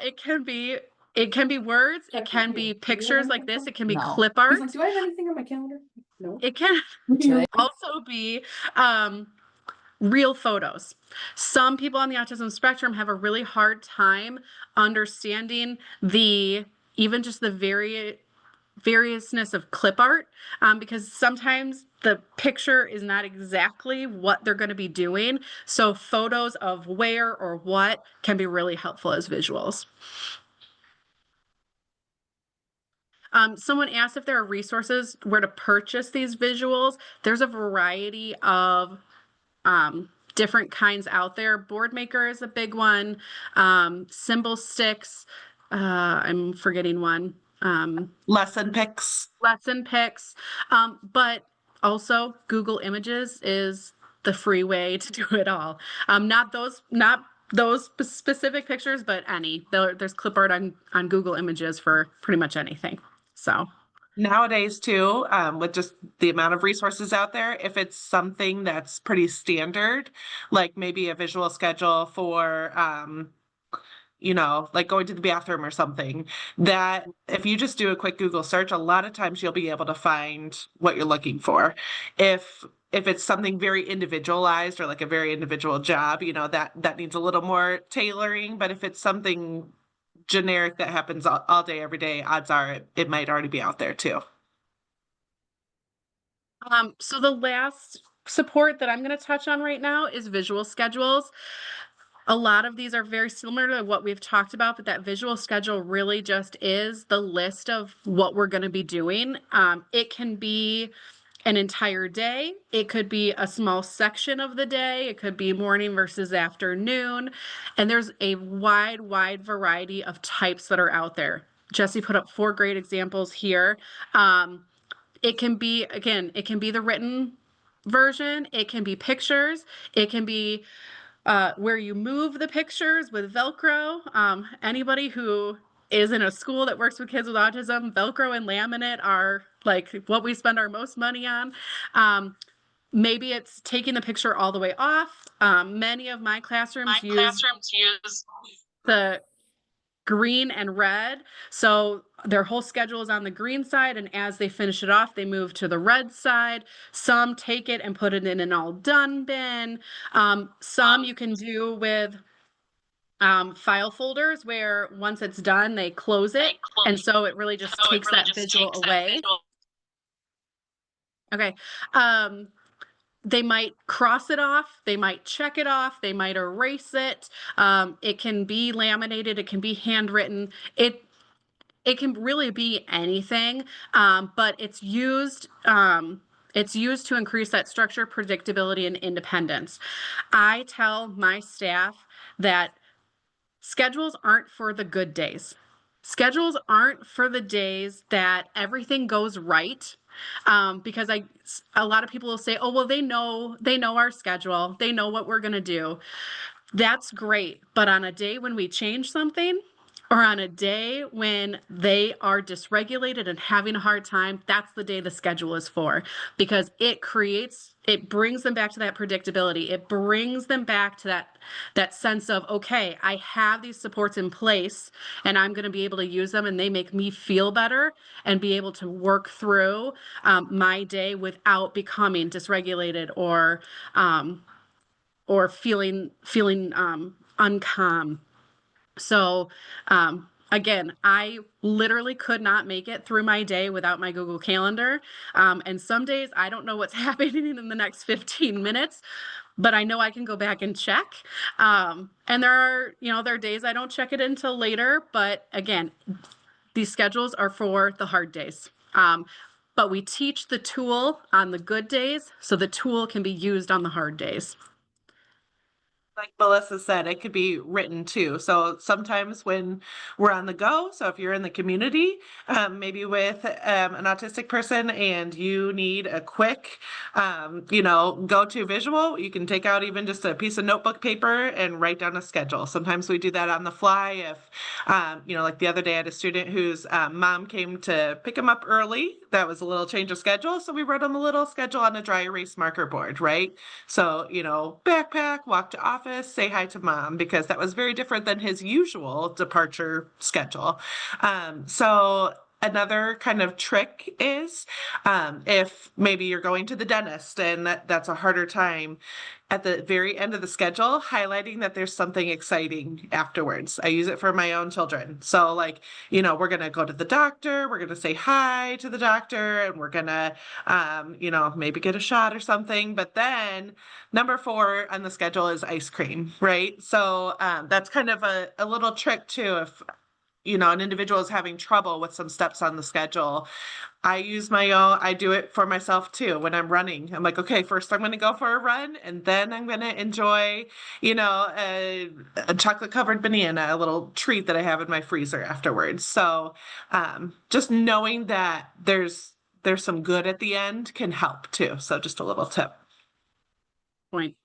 It can be words, it can be pictures like this, it can be clip art. Do I have anything on my calendar? No. It can also be real photos. Some people on the autism spectrum have a really hard time understanding even just the variousness of clip art because sometimes the picture is not exactly what they're going to be doing. So photos of where or what can be really helpful as visuals. Someone asked if there are resources where to purchase these visuals. There's a variety of different kinds out there. Boardmaker is a big one. Symbol sticks. I'm forgetting one. Lesson picks. But also Google Images is the free way to do it all. Not those specific pictures, but any. There's clip art on Google Images for pretty much anything. So nowadays too, with just the amount of resources out there, if it's something that's pretty standard, like maybe a visual schedule for you know, like going to the bathroom or something, that if you just do a quick Google search, a lot of times you'll be able to find what you're looking for. If it's something very individualized or like a very individual job, you know, that needs a little more tailoring. But if it's something generic that happens all day, every day, odds are it might already be out there too. So the last support that I'm going to touch on right now is visual schedules. A lot of these are very similar to what we've talked about, but that visual schedule really just is the list of what we're going to be doing. It can be an entire day. It could be a small section of the day. It could be morning versus afternoon. And there's a wide variety of types that are out there. Jesse put up 4 great examples here. It can be, again, it can be the written version. It can be pictures. It can be where you move the pictures with Velcro. Anybody who is in a school that works with kids with autism, Velcro and laminate are like what we spend our most money on. Maybe it's taking the picture all the way off. Many of my classrooms use the green and red. So their whole schedule is on the green side, and as they finish it off, they move to the red side. Some take it and put it in an all done bin. Some you can do with file folders where once it's done, they close it. And so it really just takes that visual away. Okay. They might cross it off, they might check it off, they might erase it. It can be laminated, it can be handwritten. It can really be anything, but it's used to increase that structure, predictability, and independence. I tell my staff that schedules aren't for the good days. Schedules aren't for the days that everything goes right. Because a lot of people will say, oh, well, they know our schedule. They know what we're going to do. That's great. But on a day when we change something, or on a day when they are dysregulated and having a hard time, that's the day the schedule is for, because it brings them back to that predictability. It brings them back to that sense of, okay, I have these supports in place and I'm going to be able to use them, and they make me feel better and be able to work through my day without becoming dysregulated or feeling uncalm. So, again, I literally could not make it through my day without my Google Calendar. And some days I don't know what's happening in the next 15 minutes, but I know I can go back and check. And there are days I don't check it until later, but again, these schedules are for the hard days. But we teach the tool on the good days, so the tool can be used on the hard days. Like Melissa said, it could be written too. So sometimes when we're on the go, so if you're in the community, maybe with an autistic person and you need a quick, go-to visual, you can take out even just a piece of notebook paper and write down a schedule. Sometimes we do that on the fly. If, like the other day I had a student whose mom came to pick him up early. That was a little change of schedule. So we wrote him a little schedule on a dry erase marker board, right? So, backpack, walk to office, say hi to mom, because that was very different than his usual departure schedule. So another kind of trick is if maybe you're going to the dentist and that's a harder time, at the very end of the schedule, highlighting that there's something exciting afterwards. I use it for my own children. So we're going to go to the doctor, we're going to say hi to the doctor, and we're going to, maybe get a shot or something. But then number 4 on the schedule is ice cream, right? So that's kind of a little trick too. If an individual is having trouble with some steps on the schedule, I use my own, I do it for myself too. When I'm running, I'm like, okay, first I'm going to go for a run, and then I'm going to enjoy, a chocolate covered banana, a little treat that I have in my freezer afterwards. So just knowing that there's some good at the end can help too. So just a little tip. Point.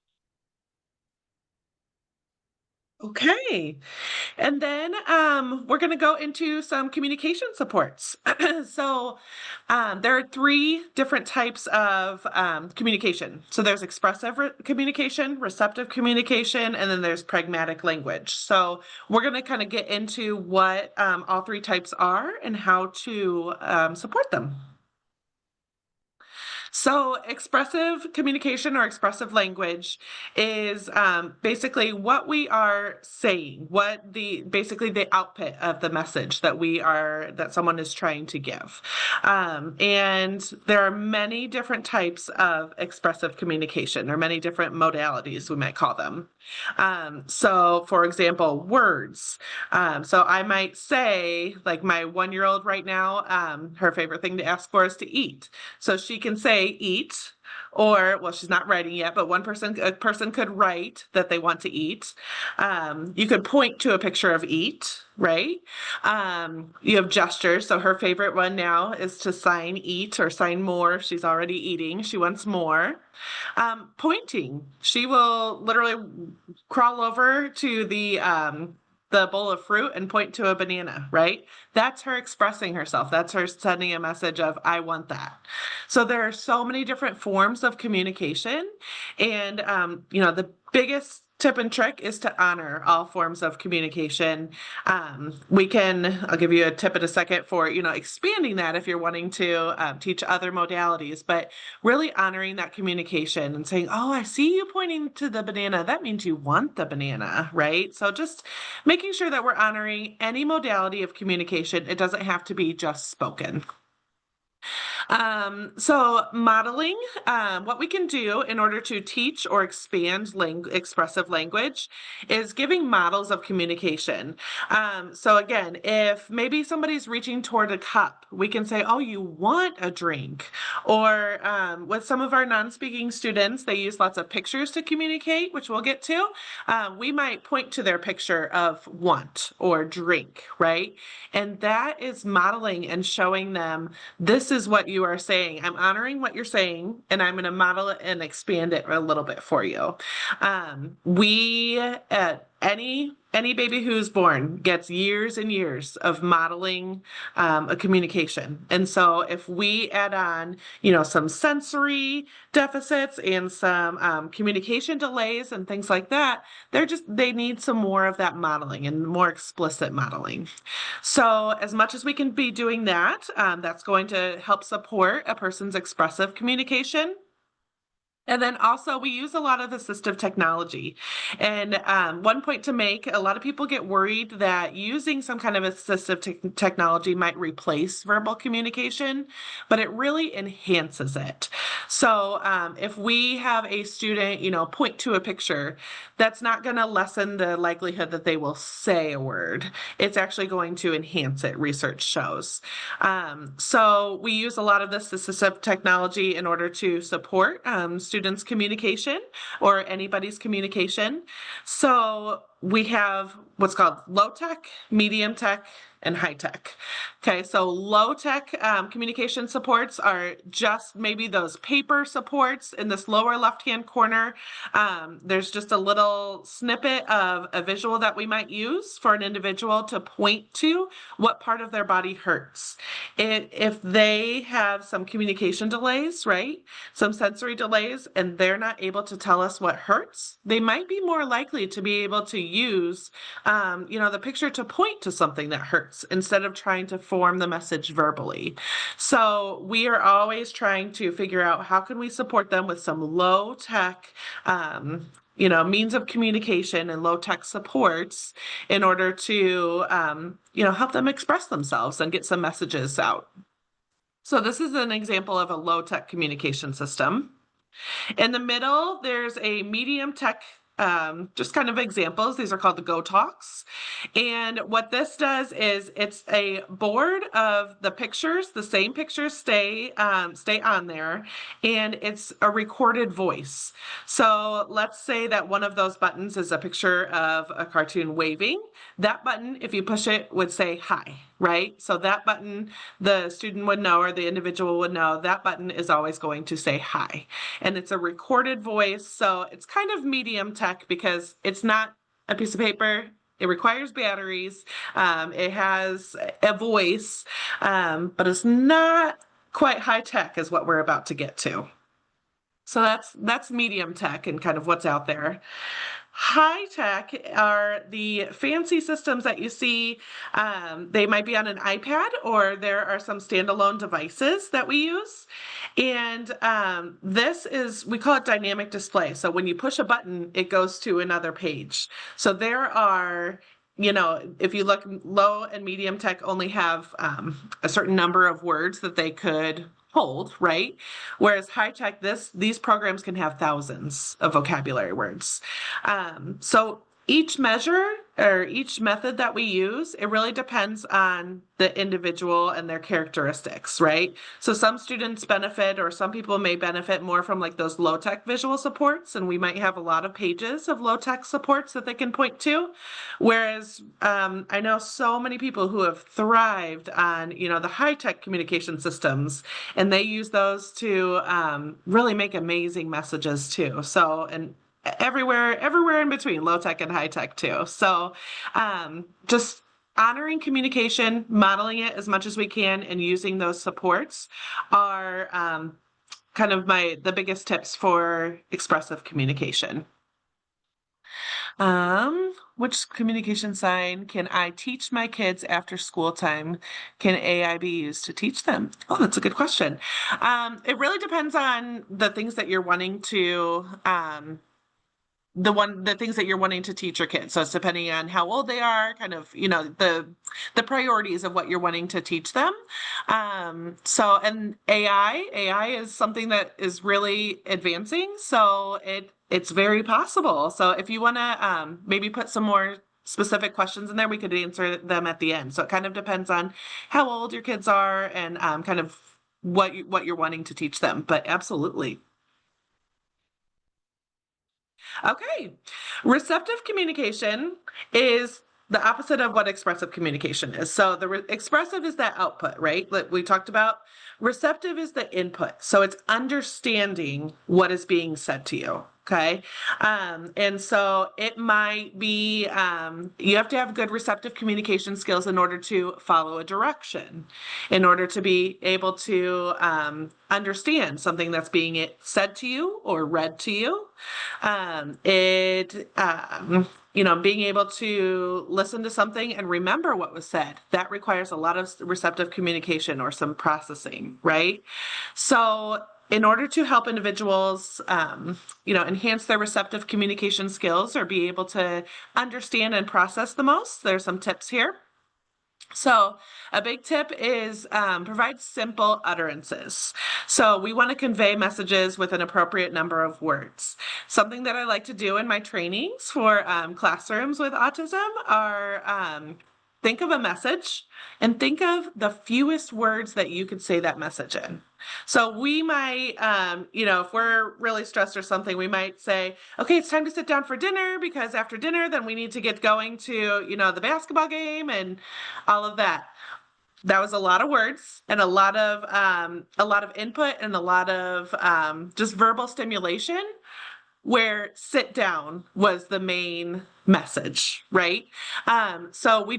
Okay. And then we're going to go into some communication supports. So there are 3 different types of communication. So there's expressive communication, receptive communication, and then there's pragmatic language. So we're going to kind of get into what all 3 types are and how to support them. So expressive communication or expressive language is basically what we are saying, what basically the output of the message that someone is trying to give. And there are many different types of expressive communication, or many different modalities, we might call them. So for example, words. So I might say, like my 1-year-old right now, her favorite thing to ask for is to eat. So she can say eat, or, well, she's not writing yet, but a person could write that they want to eat. You could point to a picture of eat, right? You have gestures. So her favorite one now is to sign eat or sign more. She's already eating. She wants more. Pointing. She will literally crawl over to the bowl of fruit and point to a banana, right? That's her expressing herself. That's her sending a message of, I want that. So there are so many different forms of communication. And, the biggest tip and trick is to honor all forms of communication. I'll give you a tip in a second for, expanding that if you're wanting to teach other modalities, but really honoring that communication and saying, oh, I see you pointing to the banana. That means you want the banana, right? So just making sure that we're honoring any modality of communication. It doesn't have to be just spoken. So modeling, what we can do in order to teach or expand expressive language is giving models of communication. So again, if maybe somebody's reaching toward a cup, we can say, oh, you want a drink. Or with some of our non-speaking students, they use lots of pictures to communicate, which we'll get to. We might point to their picture of want or drink, right? And that is modeling and showing them, this is what you are saying. I'm honoring what you're saying, and I'm going to model it and expand it a little bit for you. Any baby who's born gets years and years of modeling a communication. And so if we add on, some sensory deficits and some communication delays and things like that, they need some more of that modeling and more explicit modeling. So as much as we can be doing that, that's going to help support a person's expressive communication. And then also we use a lot of assistive technology. And one point to make, a lot of people get worried that using some kind of assistive technology might replace verbal communication, but it really enhances it. So if we have a student, point to a picture, that's not going to lessen the likelihood that they will say a word. It's actually going to enhance it, research shows. So we use a lot of this assistive technology in order to support students' communication or anybody's communication. So we have what's called low tech, medium tech, and high tech. Okay, so low tech communication supports are just maybe those paper supports in this lower left-hand corner. There's just a little snippet of a visual that we might use for an individual to point to what part of their body hurts. If they have some communication delays, right, some sensory delays, and they're not able to tell us what hurts, they might be more likely to be able to use, the picture to point to something that hurts instead of trying to form the message verbally. So we are always trying to figure out how can we support them with some low tech, means of communication and low tech supports in order to, help them express themselves and get some messages out. So this is an example of a low tech communication system. In the middle, there's a medium tech just kind of examples. These are called the Go Talks. And what this does is it's a board of the pictures. The same pictures stay on there, and it's a recorded voice. So let's say that one of those buttons is a picture of a cartoon waving. That button, if you push it, would say hi, right? So that button, the student would know, or the individual would know, that button is always going to say hi. And it's a recorded voice, so it's kind of medium tech because it's not a piece of paper. It requires batteries. It has a voice, but it's not quite high tech is what we're about to get to. So that's medium tech and kind of what's out there. High tech are the fancy systems that you see. They might be on an iPad, or there are some standalone devices that we use. And we call it dynamic display. So when you push a button, it goes to another page. So there are, if you look, low and medium tech only have a certain number of words that they could hold, right? Whereas high tech, these programs can have thousands of vocabulary words. So each measure or each method that we use, it really depends on the individual and their characteristics, right? So some students benefit, or some people may benefit more from like those low tech visual supports, and we might have a lot of pages of low tech supports that they can point to. Whereas I know so many people who have thrived on, the high tech communication systems, and they use those to really make amazing messages too. So, and everywhere in between, low tech and high tech too. So just honoring communication, modeling it as much as we can, and using those supports are kind of the biggest tips for expressive communication. Which communication sign can I teach my kids after school time? Can AI be used to teach them? Oh, that's a good question. It really depends on the things that you're wanting to, the things that you're wanting to teach your kids. So it's depending on how old they are, kind of, the priorities of what you're wanting to teach them. And AI is something that is really advancing. So it's very possible. So if you want to maybe put some more specific questions in there, we could answer them at the end. So it kind of depends on how old your kids are and kind of what you're wanting to teach them. But absolutely. Okay, receptive communication is the opposite of what expressive communication is. So the expressive is that output, right? That we talked about. Receptive is the input. So it's understanding what is being said to you. Okay. And so it might be, you have to have good receptive communication skills in order to follow a direction, in order to be able to understand something that's being said to you or read to you. Being able to listen to something and remember what was said, that requires a lot of receptive communication or some processing, right? So in order to help individuals, enhance their receptive communication skills or be able to understand and process the most, there's some tips here. So a big tip is provide simple utterances. So we want to convey messages with an appropriate number of words. Something that I like to do in my trainings for classrooms with autism are think of a message and think of the fewest words that you could say that message in. So we might, if we're really stressed or something, we might say, okay, it's time to sit down for dinner because after dinner, then we need to get going to, the basketball game and all of that. That was a lot of words and a lot of input and a lot of just verbal stimulation, where sit down was the main message, right? So we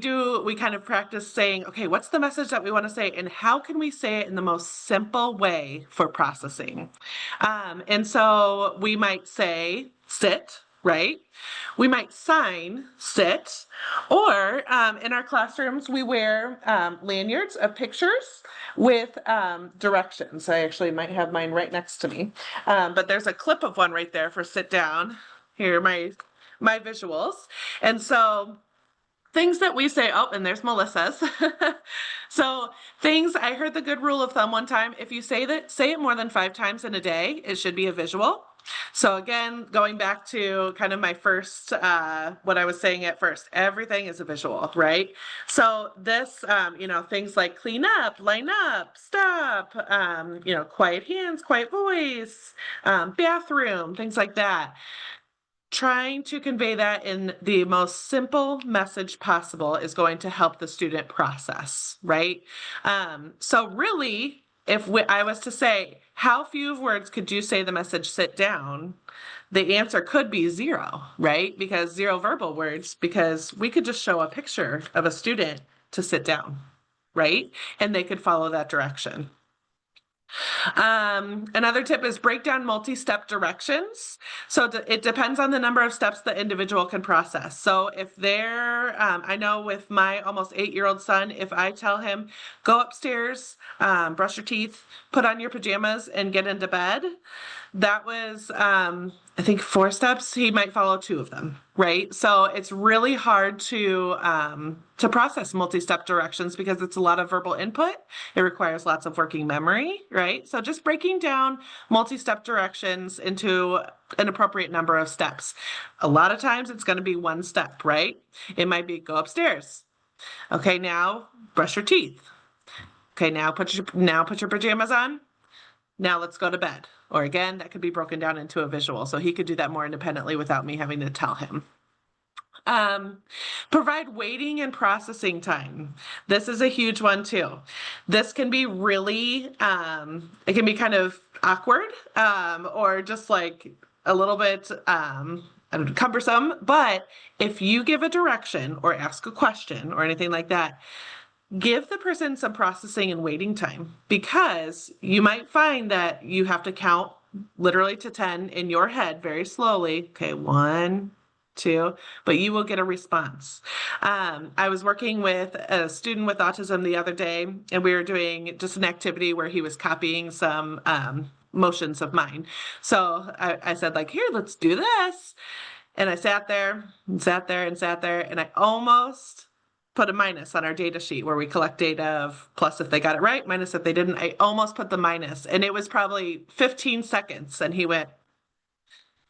kind of practice saying, okay, what's the message that we want to say and how can we say it in the most simple way for processing? And so we might say sit, right? We might sign sit, or in our classrooms, we wear lanyards of pictures with directions. I actually might have mine right next to me, but there's a clip of one right there for sit down. Here are my visuals. And so things that we say, oh, and there's Melissa's. So things, I heard the good rule of thumb one time, if you say it more than 5 times in a day, it should be a visual. So again, going back to kind of my first, what I was saying at first, everything is a visual, right? So this, things like clean up, line up, stop, quiet hands, quiet voice, bathroom, things like that. Trying to convey that in the most simple message possible is going to help the student process, right? So really, if I was to say, how few words could you say the message sit down? The answer could be 0, right? Because 0 verbal words, because we could just show a picture of a student to sit down, right? And they could follow that direction. Another tip is break down multi-step directions. So it depends on the number of steps the individual can process. So if they're, I know with my almost 8-year-old son, if I tell him, go upstairs, brush your teeth, put on your pajamas and get into bed, that was, I think 4 steps, he might follow 2 of them, right? So it's really hard to process multi-step directions because it's a lot of verbal input. It requires lots of working memory, right? So just breaking down multi-step directions into an appropriate number of steps. A lot of times it's going to be 1 step, right? It might be go upstairs. Okay, now brush your teeth. Okay, now put your pajamas on. Now let's go to bed. Or again, that could be broken down into a visual. So he could do that more independently without me having to tell him. Provide waiting and processing time. This is a huge one too. This can be really, it can be kind of awkward or just like a little bit cumbersome. But if you give a direction or ask a question or anything like that, give the person some processing and waiting time, because you might find that you have to count literally to 10 in your head very slowly. Okay, 1, too, but you will get a response. I was working with a student with autism the other day, and we were doing just an activity where he was copying some motions of mine. So I said, like, here, let's do this. And I sat there and sat there and sat there, and I almost put a minus on our data sheet where we collect data of plus if they got it right, minus if they didn't. I almost put the minus, and it was probably 15 seconds, and he went,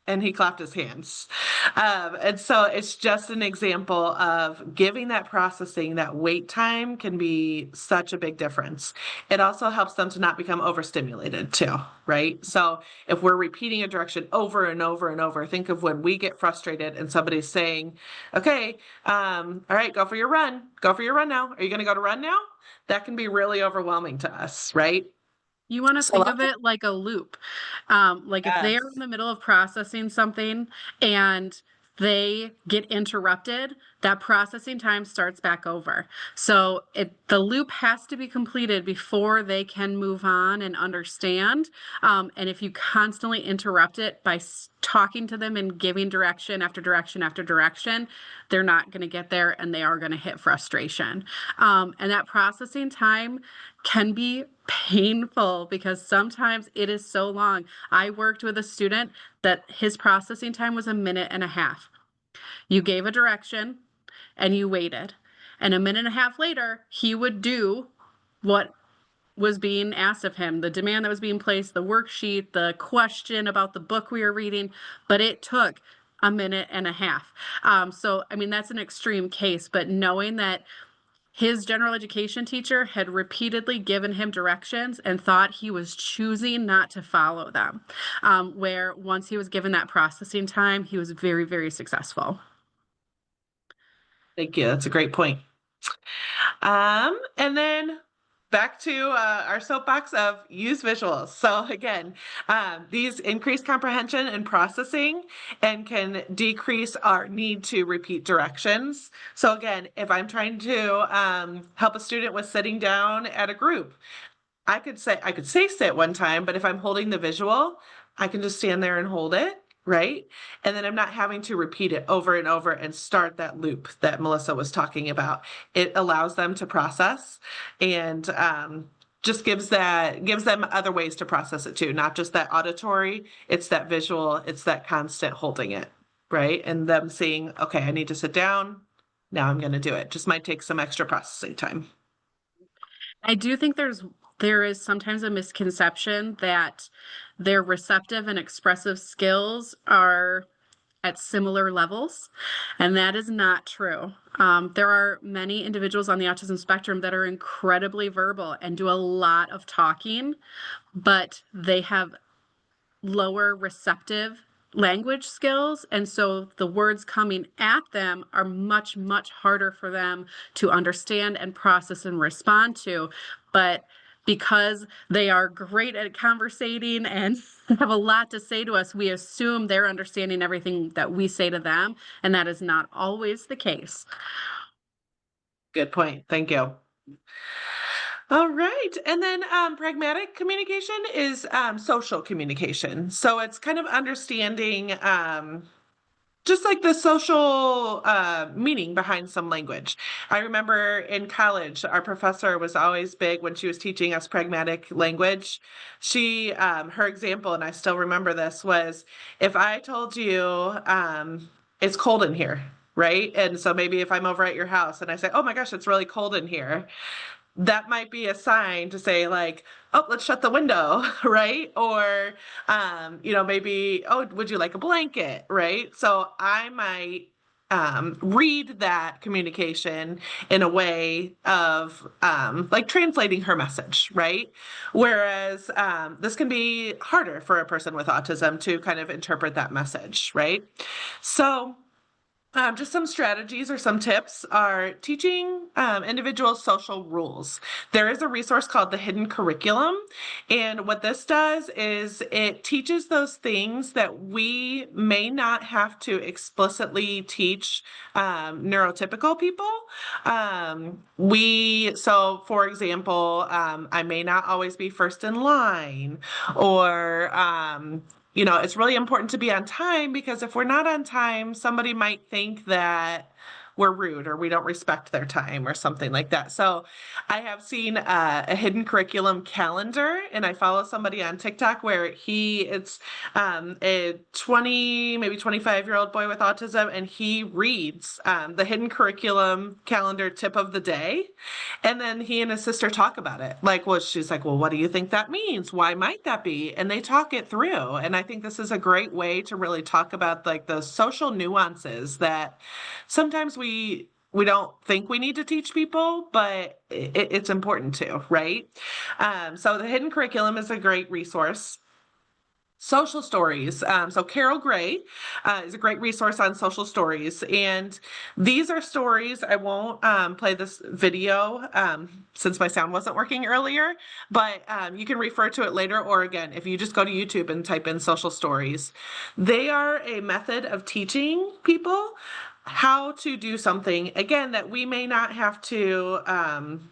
and he clapped his hands. And so it's just an example of giving that processing, that wait time can be such a big difference. It also helps them to not become overstimulated too, right? So if we're repeating a direction over and over and over, think of when we get frustrated and somebody's saying, okay, all right, go for your run. Go for your run now. Are you going to go to run now? That can be really overwhelming to us, right? You want to So think of it like a loop. Like if they are Yes. in the middle of processing something and they get interrupted, that processing time starts back over. So the loop has to be completed before they can move on and understand. And if you constantly interrupt it by talking to them and giving direction after direction after direction, they're not going to get there and they are going to hit frustration. And that processing time can be painful because sometimes it is so long. I worked with a student that his processing time was 1.5 minutes. You gave a direction and you waited. And 1.5 minutes later, he would do what was being asked of him, the demand that was being placed, the worksheet, the question about the book we were reading, but it took 1.5 minutes. So, I mean, that's an extreme case, but knowing that his general education teacher had repeatedly given him directions and thought he was choosing not to follow them, where once he was given that processing time, he was very, very successful. Thank you. That's a great point. And then back to our soapbox of use visuals. So again, these increase comprehension and processing and can decrease our need to repeat directions. So again, if I'm trying to help a student with sitting down at a group, I could say sit one time, but if I'm holding the visual, I can just stand there and hold it, right? And then I'm not having to repeat it over and over and start that loop that Melissa was talking about. It allows them to process and just gives them other ways to process it too, not just that auditory, it's that visual, it's that constant holding it, right? And them seeing, okay, I need to sit down, now I'm going to do it. Just might take some extra processing time. I do think there is sometimes a misconception that their receptive and expressive skills are at similar levels, and that is not true. There are many individuals on the autism spectrum that are incredibly verbal and do a lot of talking, but they have lower receptive language skills, and so the words coming at them are much, much harder for them to understand and process and respond to. But because they are great at conversating and have a lot to say to us, we assume they're understanding everything that we say to them, and that is not always the case. Good point. Thank you. All right. And then pragmatic communication is social communication. So it's kind of understanding just like the social meaning behind some language. I remember in college, our professor was always big when she was teaching us pragmatic language. Her example, and I still remember this, was if I told you it's cold in here, right? And so maybe if I'm over at your house and I say, oh my gosh, it's really cold in here, that might be a sign to say like, oh, let's shut the window, right? Or, maybe, oh, would you like a blanket, right? So I might read that communication in a way of like translating her message, right? Whereas this can be harder for a person with autism to kind of interpret that message, right? So just some strategies or some tips are teaching individuals social rules. There is a resource called the Hidden Curriculum. And what this does is it teaches those things that we may not have to explicitly teach neurotypical people. So for example, I may not always be first in line, or you know, it's really important to be on time, because if we're not on time, somebody might think that we're rude or we don't respect their time or something like that. So I have seen a hidden curriculum calendar, and I follow somebody on TikTok where it's a 20, maybe 25-year-old boy with autism, and he reads the hidden curriculum calendar tip of the day. And then he and his sister talk about it. Like, well, she's like, well, what do you think that means? Why might that be? And they talk it through. And I think this is a great way to really talk about like the social nuances that sometimes we don't think we need to teach people, but it's important to, right? So the hidden curriculum is a great resource. Social stories. So Carol Gray is a great resource on social stories. And these are stories, I won't play this video since my sound wasn't working earlier, but you can refer to it later, or again, if you just go to YouTube and type in social stories. They are a method of teaching people how to do something, again, that we may not have to,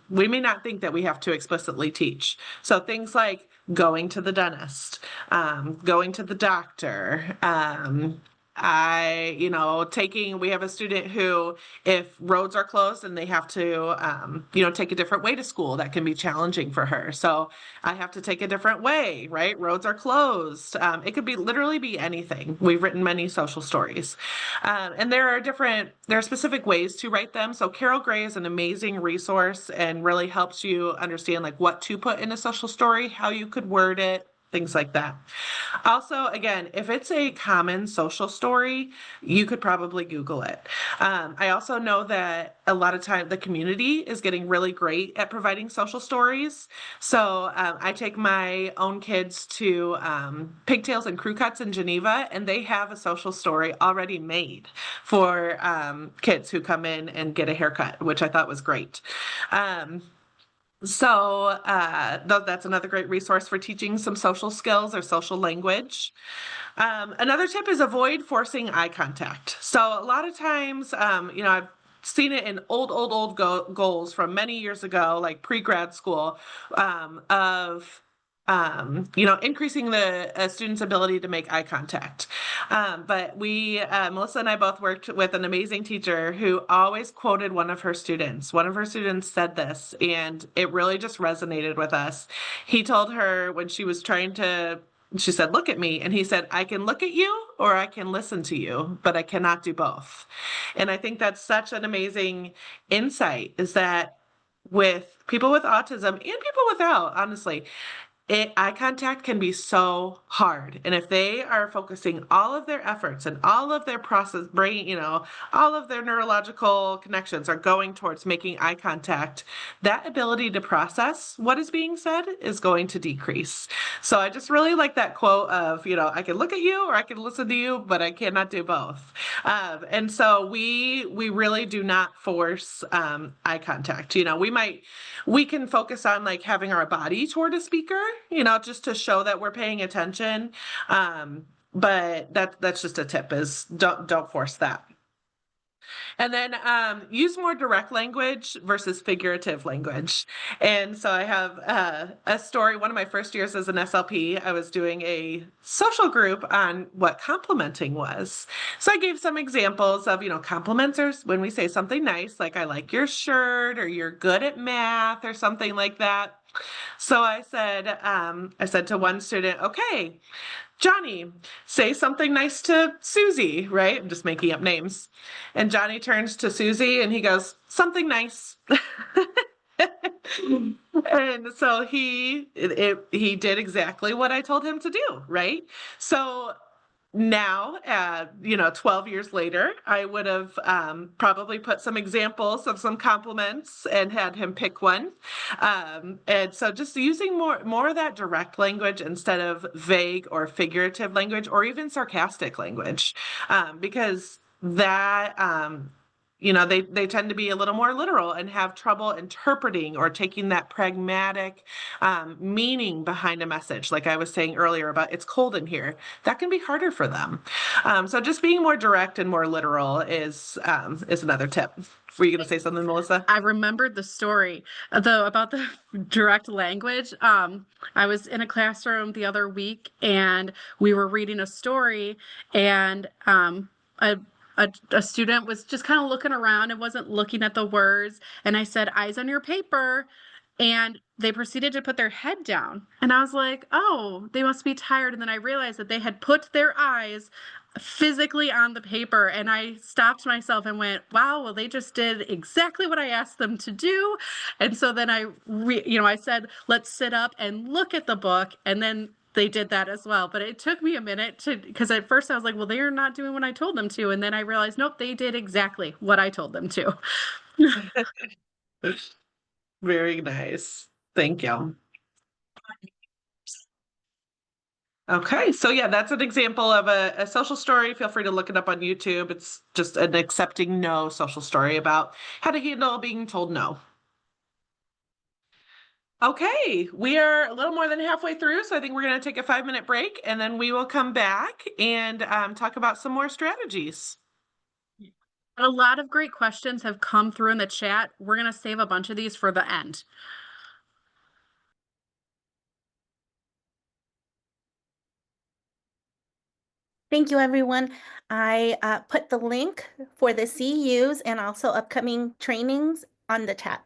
we may not think that we have to explicitly teach. So things like going to the dentist, going to the doctor, we have a student who, if roads are closed and they have to, take a different way to school, that can be challenging for her. So I have to take a different way, right? Roads are closed. It could literally be anything. We've written many social stories. And there are specific ways to write them. So Carol Gray is an amazing resource and really helps you understand like what to put in a social story, how you could word it, things like that. Also, again, if it's a common social story, you could probably Google it. I also know that a lot of time the community is getting really great at providing social stories. So I take my own kids to Pigtails and Crew Cuts in Geneva, and they have a social story already made for kids who come in and get a haircut, which I thought was great. So that's another great resource for teaching some social skills or social language. Another tip is avoid forcing eye contact. So a lot of times, I've seen it in old goals from many years ago, like pre-grad school, of increasing the student's ability to make eye contact. But Melissa and I both worked with an amazing teacher who always quoted one of her students. One of her students said this, and it really just resonated with us. He told her when she was she said, look at me. And he said, I can look at you or I can listen to you, but I cannot do both. And I think that's such an amazing insight, is that with people with autism and people without, honestly, eye contact can be so hard. And if they are focusing all of their efforts and all of their all of their neurological connections are going towards making eye contact, that ability to process what is being said is going to decrease. So I just really like that quote of, I can look at you or I can listen to you, but I cannot do both. And so we really do not force eye contact. We can focus on like having our body toward a speaker, just to show that we're paying attention. But that's just a tip, is don't force that. And then use more direct language versus figurative language. And so I have a story. One of my first years as an SLP, I was doing a social group on what complimenting was. So I gave some examples of, compliments are when we say something nice, like I like your shirt or you're good at math or something like that. So I said to one student, okay, Johnny, say something nice to Susie, right? I'm just making up names. And Johnny turns to Susie and he goes, something nice. And so he did exactly what I told him to do, right? So now, 12 years later, I would have probably put some examples of some compliments and had him pick one. And so just using more of that direct language instead of vague or figurative language or even sarcastic language, because that you know, they tend to be a little more literal and have trouble interpreting or taking that pragmatic meaning behind a message. Like I was saying earlier about it's cold in here, that can be harder for them. So just being more direct and more literal is another tip. Were you going to say something, Melissa? I remembered the story though about the direct language. I was in a classroom the other week and we were reading a story, and a student was just kind of looking around and wasn't looking at the words. And I said, "Eyes on your paper." And they proceeded to put their head down. And I was like, oh, they must be tired. And then I realized that they had put their eyes physically on the paper. And I stopped myself and went, wow, well, they just did exactly what I asked them to do. And so then I said, let's sit up and look at the book. And then they did that as well. But it took me a minute because at first I was like, well, they are not doing what I told them to. And then I realized, nope, they did exactly what I told them to. Very nice. Thank you. Okay, so yeah, that's an example of a social story. Feel free to look it up on YouTube. It's just an accepting no social story about how to handle being told no. Okay, we are a little more than halfway through, so I think we're going to take a 5-minute break and then we will come back and talk about some more strategies. A lot of great questions have come through in the chat. We're going to save a bunch of these for the end. Thank you, everyone. I put the link for the CUs and also upcoming trainings on the chat.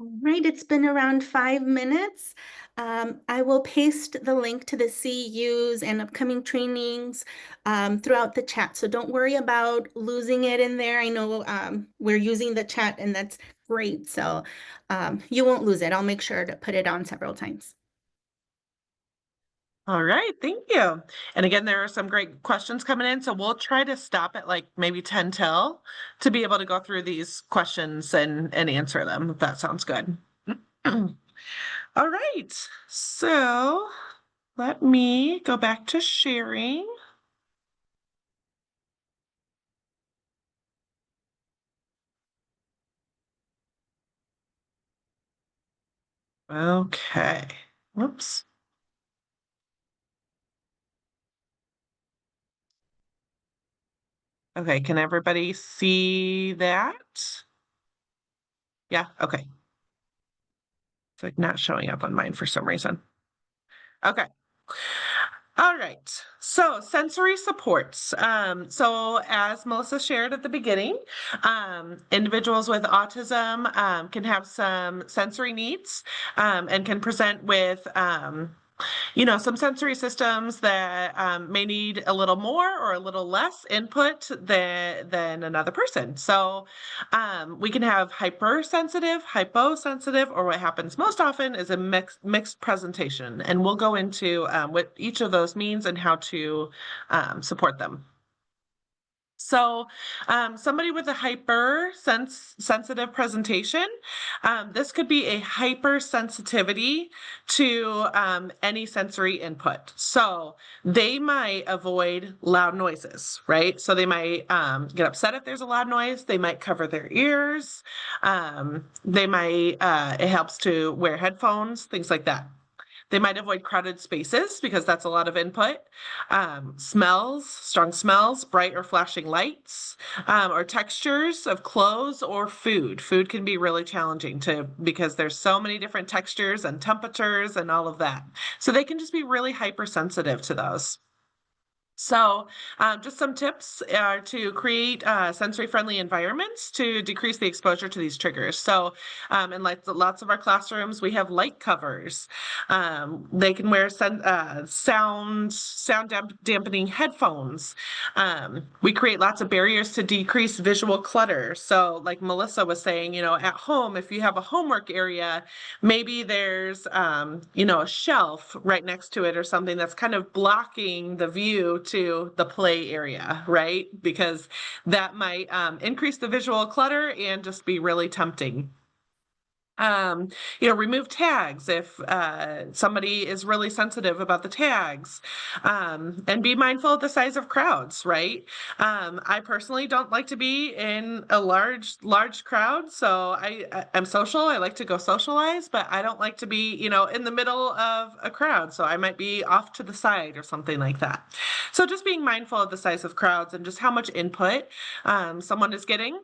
All right, it's been around 5 minutes. I will paste the link to the CEUs and upcoming trainings throughout the chat. So don't worry about losing it in there. I know we're using the chat and that's great. So you won't lose it. I'll make sure to put it on several times. All right, thank you. And again, there are some great questions coming in, so we'll try to stop at like maybe 10 till to be able to go through these questions and answer them, if that sounds good. All right, so let me go back to sharing. Okay, whoops. Okay, can everybody see that? Yeah, okay. It's like not showing up on mine for some reason. Okay. All right. So sensory supports. So as Melissa shared at the beginning, individuals with autism can have some sensory needs and can present with some sensory systems that may need a little more or a little less input than another person. So we can have hypersensitive, hyposensitive, or what happens most often is a mixed presentation. And we'll go into what each of those means and how to support them. So somebody with a hypersensitive presentation, this could be a hypersensitivity to any sensory input. So they might avoid loud noises, right? So they might get upset if there's a loud noise. They might cover their ears. They might, it helps to wear headphones, things like that. They might avoid crowded spaces because that's a lot of input. Smells, strong smells, bright or flashing lights, or textures of clothes or food. Food can be really challenging because there's so many different textures and temperatures and all of that. So they can just be really hypersensitive to those. So just some tips are to create sensory-friendly environments to decrease the exposure to these triggers. So in lots of our classrooms, we have light covers. They can wear sound dampening headphones. We create lots of barriers to decrease visual clutter. So like Melissa was saying, at home, if you have a homework area, maybe there's, a shelf right next to it or something that's kind of blocking the view to the play area, right? Because that might increase the visual clutter and just be really tempting. Remove tags if somebody is really sensitive about the tags, and be mindful of the size of crowds, right? I personally don't like to be in a large crowd, so I'm social. I like to go socialize, but I don't like to be, in the middle of a crowd. So I might be off to the side or something like that. So just being mindful of the size of crowds and just how much input someone is getting.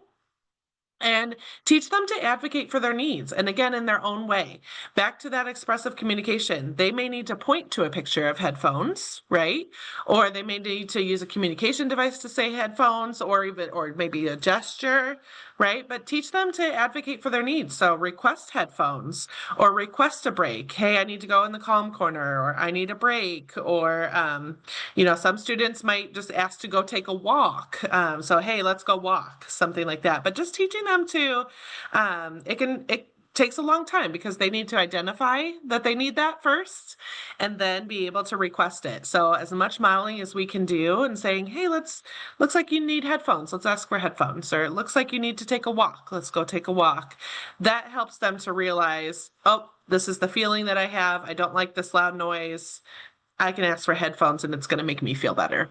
And teach them to advocate for their needs, and again, in their own way. Back to that expressive communication, they may need to point to a picture of headphones, right? Or they may need to use a communication device to say headphones, or maybe a gesture, right? But teach them to advocate for their needs. So request headphones or request a break. Hey, I need to go in the calm corner, or I need a break. Or, some students might just ask to go take a walk. So, hey, let's go walk, something like that. But just teaching them to, it takes a long time because they need to identify that they need that first and then be able to request it. So as much modeling as we can do and saying, hey, looks like you need headphones. Let's ask for headphones. Or it looks like you need to take a walk. Let's go take a walk. That helps them to realize, oh, this is the feeling that I have. I don't like this loud noise. I can ask for headphones and it's going to make me feel better.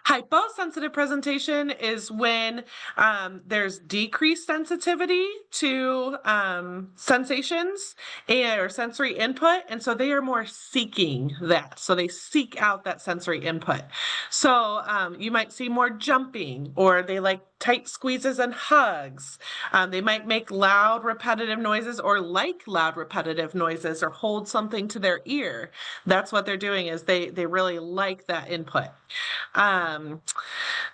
Hyposensitive presentation is when there's decreased sensitivity to sensations or sensory input, and so they are more seeking that. So they seek out that sensory input. So you might see more jumping, or they like tight squeezes and hugs. They might make loud repetitive noises or like loud repetitive noises or hold something to their ear. That's what they're doing, is they really like that input.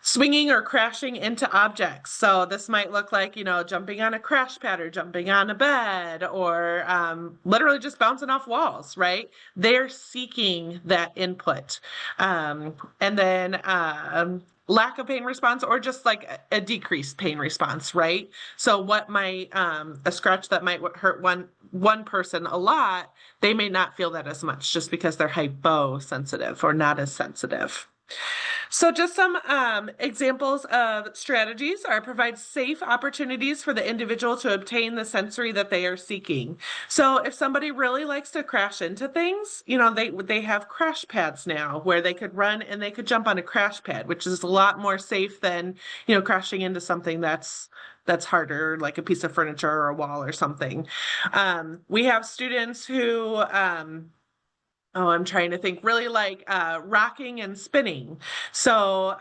Swinging or crashing into objects. So this might look like, jumping on a crash pad or jumping on a bed or literally just bouncing off walls, right? They're seeking that input. And then lack of pain response or just like a decreased pain response, right? So what might, a scratch that might hurt one person a lot, they may not feel that as much just because they're hyposensitive or not as sensitive. So just some examples of strategies are provide safe opportunities for the individual to obtain the sensory that they are seeking. So if somebody really likes to crash into things, they have crash pads now where they could run and they could jump on a crash pad, which is a lot more safe than, crashing into something that's harder, like a piece of furniture or a wall or something. We have students who I'm trying to think, really like rocking and spinning. So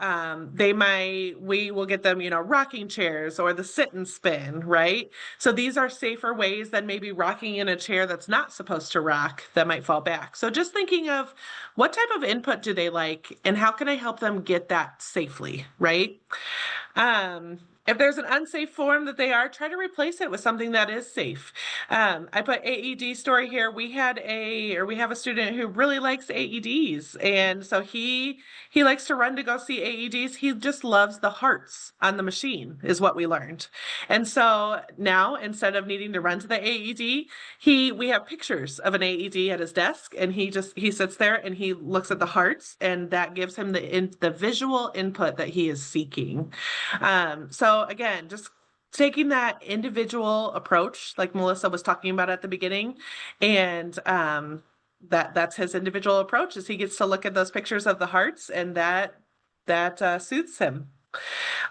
we will get them, rocking chairs or the sit and spin, right? So these are safer ways than maybe rocking in a chair that's not supposed to rock that might fall back. So just thinking of what type of input do they like and how can I help them get that safely, right? If there's an unsafe form that they are, try to replace it with something that is safe. I put AED story here. We have a student who really likes AEDs. And so he likes to run to go see AEDs. He just loves the hearts on the machine is what we learned. And so now instead of needing to run to the AED, we have pictures of an AED at his desk and he sits there and he looks at the hearts and that gives him the visual input that he is seeking. So again, just taking that individual approach, like Melissa was talking about at the beginning, and that's his individual approach is he gets to look at those pictures of the hearts and that suits him.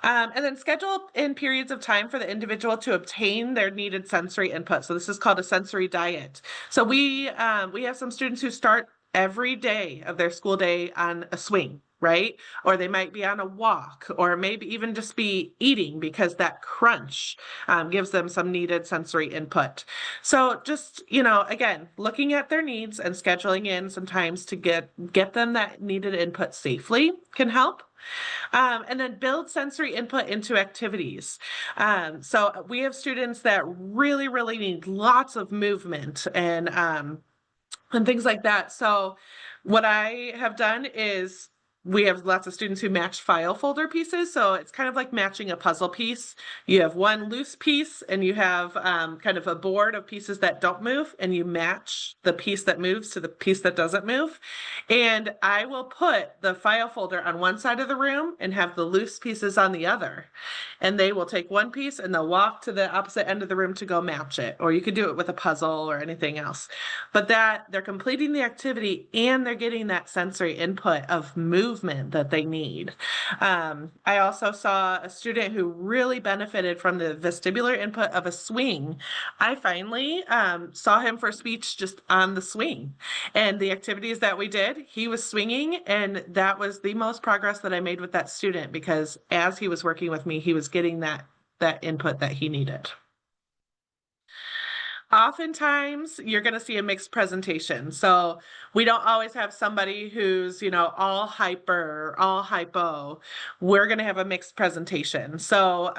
And then schedule in periods of time for the individual to obtain their needed sensory input. So this is called a sensory diet. So we have some students who start every day of their school day on a swing, right? Or they might be on a walk, or maybe even just be eating because that crunch gives them some needed sensory input. So just, again, looking at their needs and scheduling in sometimes to get them that needed input safely can help. And then build sensory input into activities. So we have students that really, really need lots of movement and things like that. So what I have done is we have lots of students who match file folder pieces. So it's kind of like matching a puzzle piece. You have one loose piece and you have kind of a board of pieces that don't move and you match the piece that moves to the piece that doesn't move. And I will put the file folder on one side of the room and have the loose pieces on the other. And they will take one piece and they'll walk to the opposite end of the room to go match it. Or you could do it with a puzzle or anything else. But that they're completing the activity and they're getting that sensory input of movement that they need. I also saw a student who really benefited from the vestibular input of a swing. I finally saw him for speech just on the swing. And the activities that we did, he was swinging, and that was the most progress that I made with that student because as he was working with me, he was getting that input that he needed. Oftentimes, you're going to see a mixed presentation. So we don't always have somebody who's, all hyper, all hypo. We're going to have a mixed presentation. So,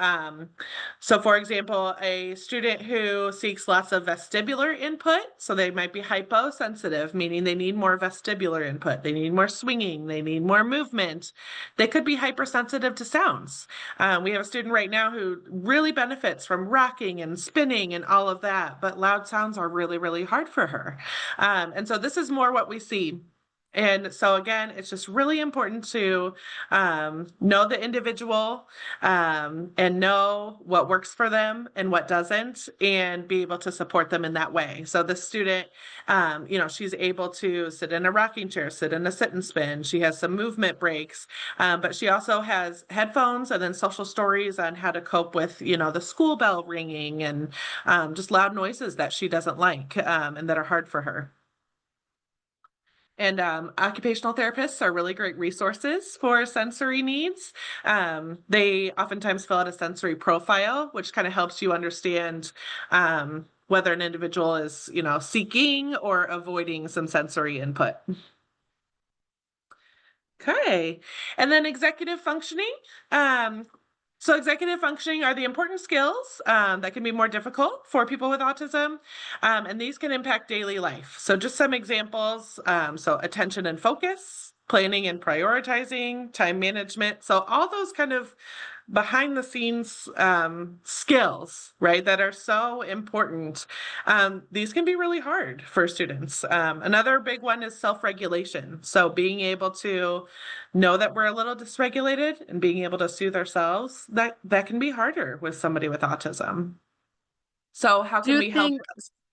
for example, a student who seeks lots of vestibular input, so they might be hyposensitive, meaning they need more vestibular input. They need more swinging. They need more movement. They could be hypersensitive to sounds. We have a student right now who really benefits from rocking and spinning and all of that, but loud sounds are really, really hard for her. And so this is more what we see. And so again, it's just really important to know the individual and know what works for them and what doesn't, and be able to support them in that way. So this student, she's able to sit in a rocking chair, sit in a sit and spin. She has some movement breaks, but she also has headphones and then social stories on how to cope with, the school bell ringing and just loud noises that she doesn't like and that are hard for her. And occupational therapists are really great resources for sensory needs. They oftentimes fill out a sensory profile, which kind of helps you understand whether an individual is, seeking or avoiding some sensory input. Okay. And then executive functioning. So executive functioning are the important skills that can be more difficult for people with autism, and these can impact daily life. So just some examples. So attention and focus, planning and prioritizing, time management. So all those kind of behind the scenes skills, right, that are so important. These can be really hard for students. Another big one is self-regulation. So being able to know that we're a little dysregulated and being able to soothe ourselves, that can be harder with somebody with autism. So how can we help?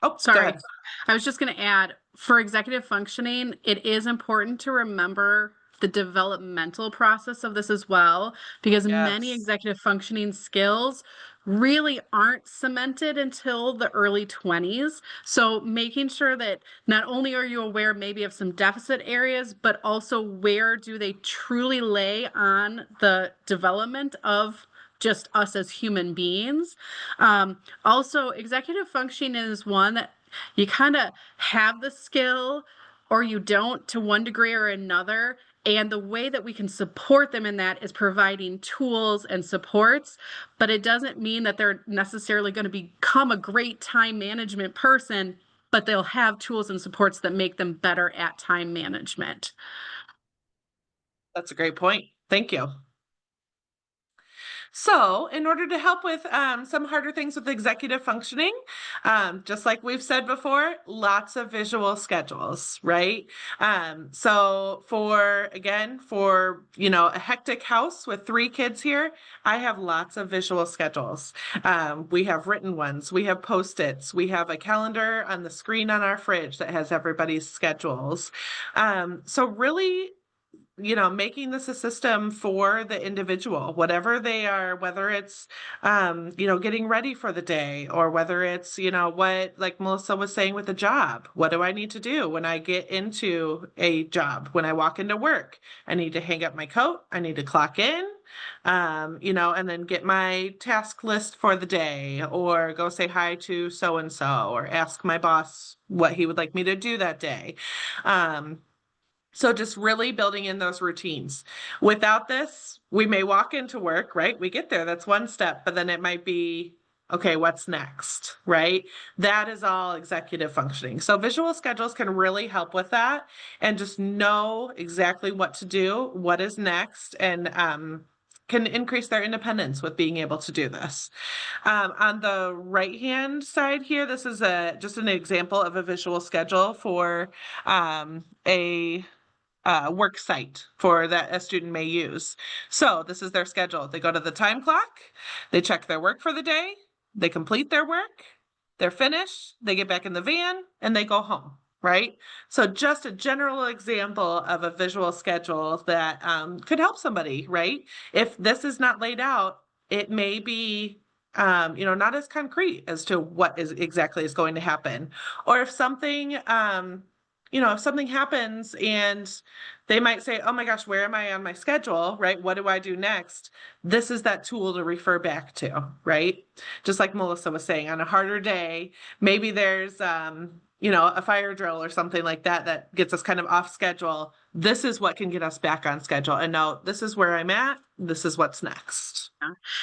Oh, go Sorry. ahead. I was just going to add, for executive functioning, it is important to remember the developmental process of this as well, because many Yes. executive functioning skills really aren't cemented until the early 20s. So making sure that not only are you aware maybe of some deficit areas, but also where do they truly lay on the development of just us as human beings. Also, executive functioning is one that you kind of have the skill or you don't to one degree or another. And the way that we can support them in that is providing tools and supports, but it doesn't mean that they're necessarily going to become a great time management person, but they'll have tools and supports that make them better at time management. That's a great point. Thank you. So, in order to help with some harder things with executive functioning, just like we've said before, lots of visual schedules, right? So for a hectic house with 3 kids here, I have lots of visual schedules. We have written ones, we have Post-its, we have a calendar on the screen on our fridge that has everybody's schedules. So really, making this a system for the individual, whatever they are, whether it's, getting ready for the day, or whether it's, what, like Melissa was saying with the job, what do I need to do when I get into a job? When I walk into work, I need to hang up my coat, I need to clock in, and then get my task list for the day, or go say hi to so-and-so, or ask my boss what he would like me to do that day. So just really building in those routines. Without this, we may walk into work, right? We get there, that's one step, but then it might be, okay, what's next, right? That is all executive functioning. So visual schedules can really help with that, and just know exactly what to do, what is next, and can increase their independence with being able to do this. On the right-hand side here, this is just an example of a visual schedule for a work site that a student may use. So this is their schedule. They go to the time clock, they check their work for the day, they complete their work, they're finished, they get back in the van, and they go home, right? So just a general example of a visual schedule that could help somebody, right? If this is not laid out, it may be not as concrete as to what is exactly is going to happen. Or if something happens and they might say, oh my gosh, where am I on my schedule, right? What do I do next? This is that tool to refer back to, right? Just like Melissa was saying, on a harder day, maybe there's, a fire drill or something like that gets us kind of off schedule. This is what can get us back on schedule. And now this is where I'm at. This is what's next.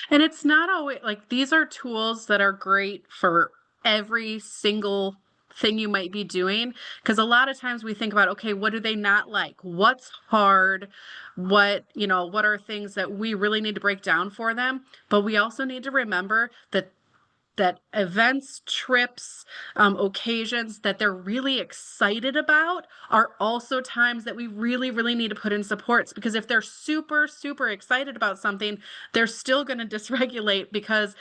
And it's not always like these are tools that are great for every single thing you might be doing, because a lot of times we think about, okay, what do they not like? What's hard? What are things that we really need to break down for them? But we also need to remember that events, trips, occasions that they're really excited about are also times that we really, really need to put in supports, because if they're super, super excited about something, they're still going to dysregulate, because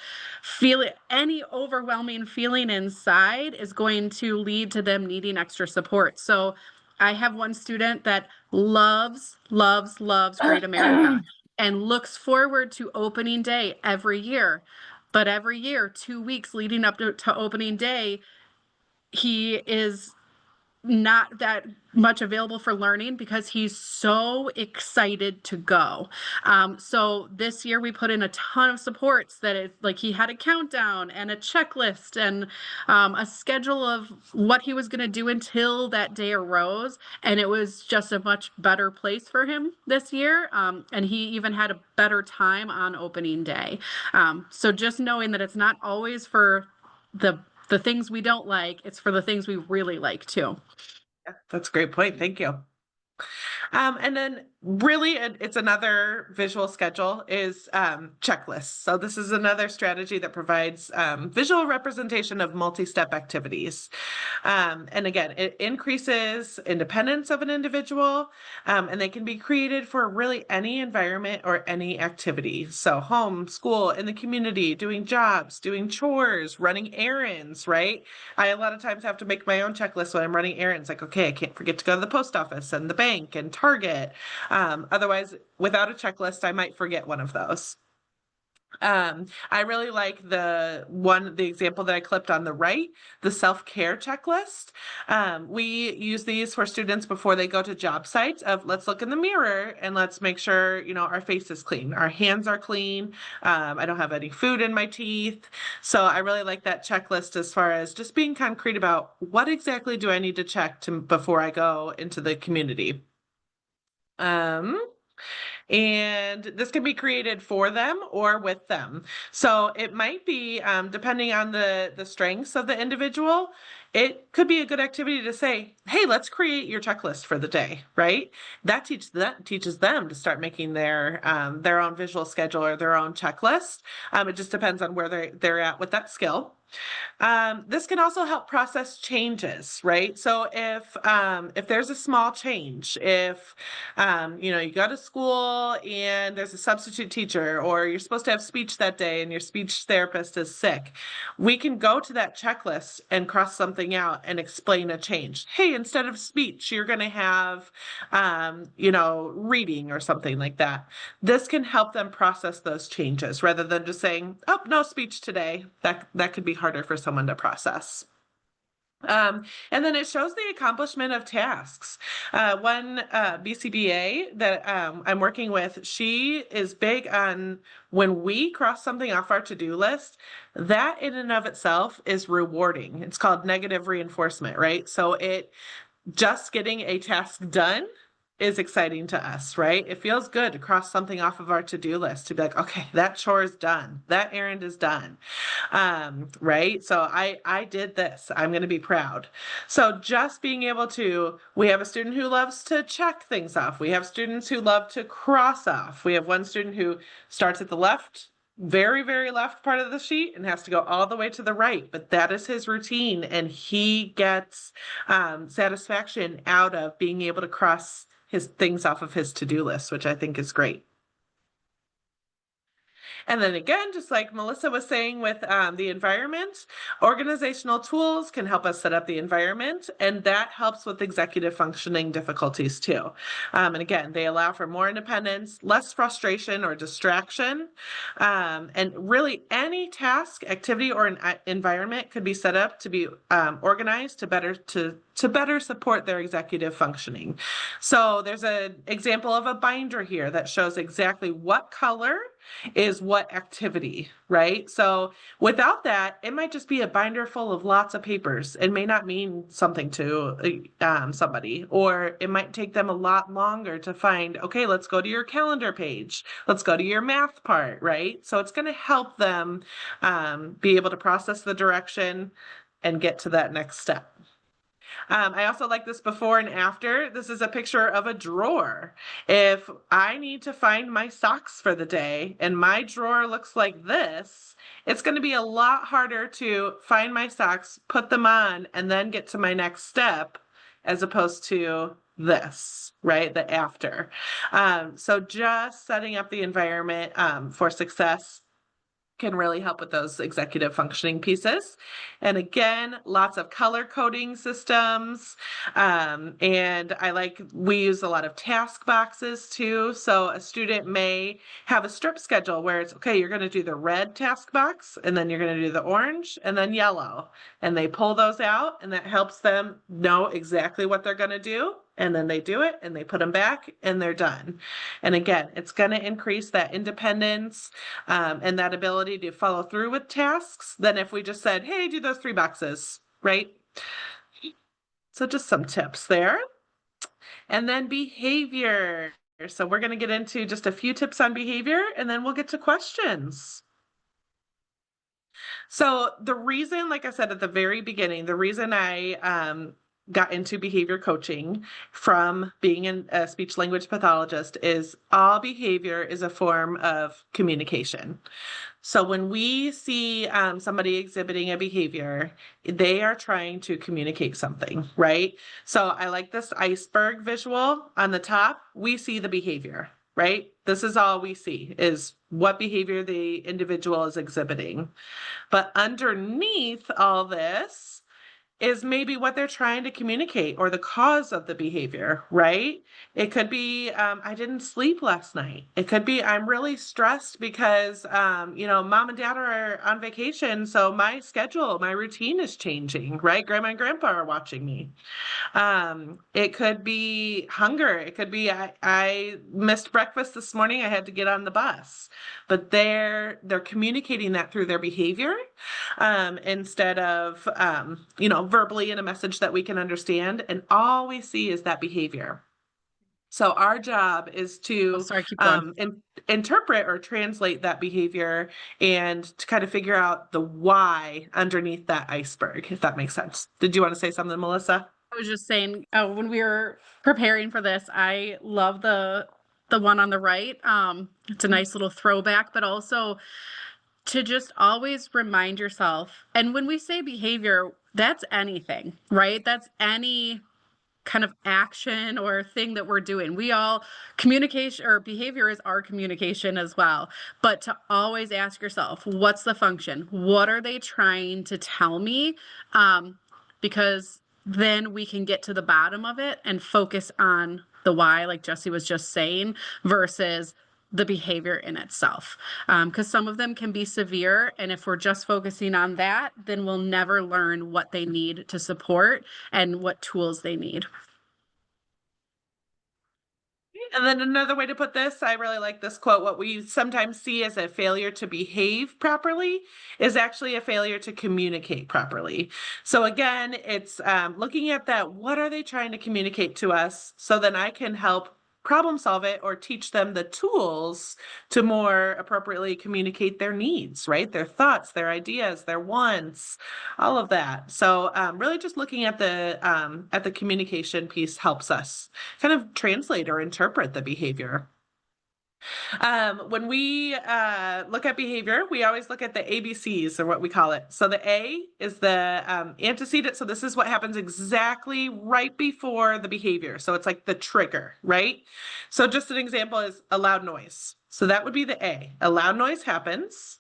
any overwhelming feeling inside is going to lead to them needing extra support. So I have one student that loves Great America and looks forward to opening day every year. But every year, 2 weeks leading up to opening day, he is not that much available for learning because he's so excited to go. So this year we put in a ton of supports that it's like he had a countdown and a checklist and a schedule of what he was going to do until that day arose. And it was just a much better place for him this year. And he even had a better time on opening day. So just knowing that it's not always for the things we don't like, it's for the things we really like too. Yeah, that's a great point. Thank you. And then really it's another visual schedule is checklists. So this is another strategy that provides visual representation of multi-step activities. And again, it increases independence of an individual, and they can be created for really any environment or any activity. So home, school, in the community, doing jobs, doing chores, running errands, right? I a lot of times have to make my own checklist when I'm running errands, like, okay, I can't forget to go to the post office and the bank and Target. Otherwise, without a checklist, I might forget one of those. I really like the example that I clipped on the right, the self-care checklist. We use these for students before they go to job sites of let's look in the mirror and let's make sure, our face is clean, our hands are clean. I don't have any food in my teeth. So I really like that checklist as far as just being concrete about what exactly do I need to check before I go into the community. And this can be created for them or with them. So it might be, depending on the strengths of the individual, it could be a good activity to say, hey, let's create your checklist for the day, right? That teaches them to start making their own visual schedule or their own checklist. It just depends on where they're at with that skill. This can also help process changes, right? So if there's a small change, if you go to school and there's a substitute teacher, or you're supposed to have speech that day and your speech therapist is sick, we can go to that checklist and cross something out and explain a change. Hey, instead of speech, you're going to have reading or something like that. This can help them process those changes rather than just saying, oh, no speech today. That could be harder for someone to process. And then it shows the accomplishment of tasks. One BCBA that I'm working with, she is big on when we cross something off our to-do list, that in and of itself is rewarding. It's called negative reinforcement, right? So just getting a task done is exciting to us, right? It feels good to cross something off of our to-do list, to be like, okay, that chore is done. That errand is done. Right? So I did this. I'm going to be proud. So just being able we have a student who loves to check things off. We have students who love to cross off. We have one student who starts at the left, very, very left part of the sheet and has to go all the way to the right, but that is his routine, and he gets satisfaction out of being able to cross his things off of his to-do list, which I think is great. And then again, just like Melissa was saying with the environment, organizational tools can help us set up the environment, and that helps with executive functioning difficulties too. And again, they allow for more independence, less frustration or distraction, and really any task, activity, or an environment could be set up to be organized to better support their executive functioning. So there's an example of a binder here that shows exactly what color is what activity, right? So without that, it might just be a binder full of lots of papers. It may not mean something to somebody, or it might take them a lot longer to find, okay, let's go to your calendar page. Let's go to your math part, right? So it's going to help them be able to process the direction and get to that next step. I also like this before and after. This is a picture of a drawer. If I need to find my socks for the day and my drawer looks like this, it's going to be a lot harder to find my socks, put them on, and then get to my next step as opposed to this, right? The after. So just setting up the environment for success can really help with those executive functioning pieces. And again, lots of color coding systems. And we use a lot of task boxes too. So a student may have a strip schedule where it's, okay, you're going to do the red task box, and then you're going to do the orange and then yellow. And they pull those out, and that helps them know exactly what they're going to do. And then they do it and they put them back and they're done. And again, it's going to increase that independence and that ability to follow through with tasks than if we just said, hey, do those 3 boxes, right? So just some tips there. And then behavior. So we're going to get into just a few tips on behavior, and then we'll get to questions. So the reason, like I said at the very beginning, the reason I got into behavior coaching from being a speech language pathologist is all behavior is a form of communication. So when we see somebody exhibiting a behavior, they are trying to communicate something, right? So I like this iceberg visual on the top. We see the behavior, right? This is all we see is what behavior the individual is exhibiting. But underneath all this is maybe what they're trying to communicate or the cause of the behavior, right? It could be, I didn't sleep last night. It could be, I'm really stressed because, mom and dad are on vacation. So my schedule, my routine is changing, right? Grandma and grandpa are watching me. It could be hunger. It could be, I missed breakfast this morning. I had to get on the bus, but they're communicating that through their behavior, instead of, verbally in a message that we can understand. And all we see is that behavior. So our job is to interpret or translate that behavior and to kind of figure out the why underneath that iceberg, if that makes sense. Did you want to say something, Melissa? I was just saying, when we were preparing for this, I love the one on the right. It's a nice little throwback, but also to just always remind yourself. And when we say behavior, that's anything, right? That's any kind of action or thing that we're doing. We all communication or behavior is our communication as well. But to always ask yourself, what's the function? What are they trying to tell me? Because then we can get to the bottom of it and focus on the why, like Jessie was just saying, versus the behavior in itself. Because some of them can be severe. And if we're just focusing on that, then we'll never learn what they need to support and what tools they need. And then another way to put this, I really like this quote, what we sometimes see as a failure to behave properly is actually a failure to communicate properly. So again, it's looking at that, what are they trying to communicate to us? So then I can help problem solve it or teach them the tools to more appropriately communicate their needs, right? Their thoughts, their ideas, their wants, all of that. So really just looking at the communication piece helps us kind of translate or interpret the behavior. When we look at behavior, we always look at the ABCs, or what we call it. So the A is the antecedent. So this is what happens exactly right before the behavior. So it's like the trigger, right? So just an example is a loud noise. So that would be the A. A loud noise happens.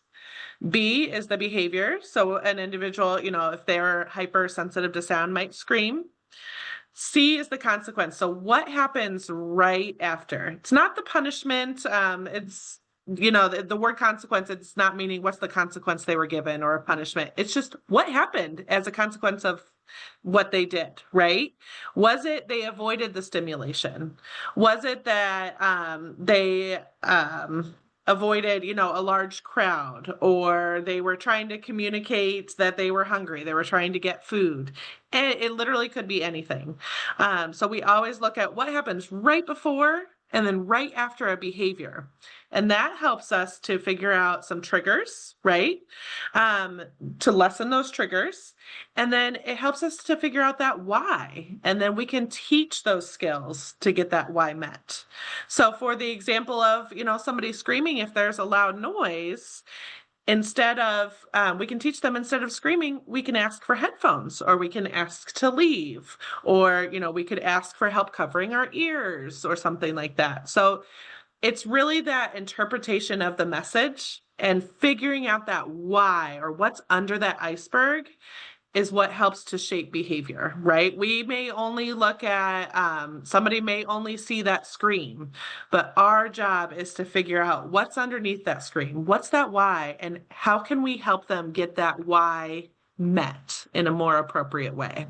B is the behavior. So an individual, if they're hypersensitive to sound, might scream. C is the consequence. So what happens right after? It's not the punishment. It's, the word consequence, it's not meaning what's the consequence they were given or a punishment. It's just what happened as a consequence of what they did, right? Was it they avoided the stimulation? Was it that they avoided, a large crowd, or they were trying to communicate that they were hungry, they were trying to get food? And it literally could be anything. So we always look at what happens right before and then right after a behavior. And that helps us to figure out some triggers, right? To lessen those triggers. And then it helps us to figure out that why. And then we can teach those skills to get that why met. So for the example of, somebody screaming, if there's a loud noise, instead of, we can teach them, instead of screaming, we can ask for headphones, or we can ask to leave, or, we could ask for help covering our ears or something like that. So it's really that interpretation of the message And figuring out that why, or what's under that iceberg, is what helps to shape behavior, right? We may only look at, somebody may only see that screen, but our job is to figure out what's underneath that screen. What's that why? And how can we help them get that why met in a more appropriate way?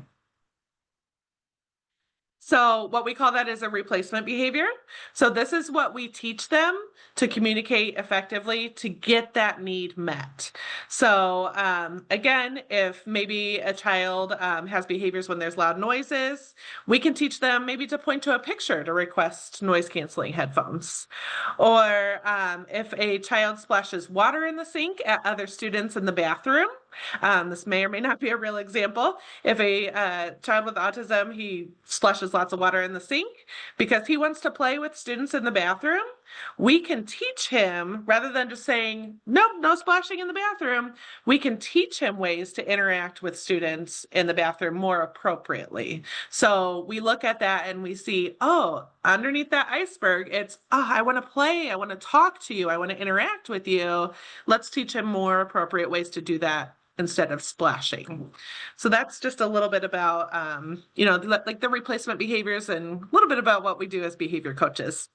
So what we call that is a replacement behavior. So this is what we teach them to communicate effectively to get that need met. So again, if maybe a child has behaviors when there's loud noises, we can teach them maybe to point to a picture to request noise canceling headphones. Or if a child splashes water in the sink at other students in the bathroom, this may or may not be a real example. If a child with autism, he splashes lots of water in the sink because he wants to play with students in the bathroom, we can teach him, rather than just saying, nope, no splashing in the bathroom, we can teach him ways to interact with students in the bathroom more appropriately. So we look at that and we see, oh, underneath that iceberg, it's, oh, I want to play, I want to talk to you, I want to interact with you. Let's teach him more appropriate ways to do that instead of splashing. So that's just a little bit about, like the replacement behaviors and a little bit about what we do as behavior coaches.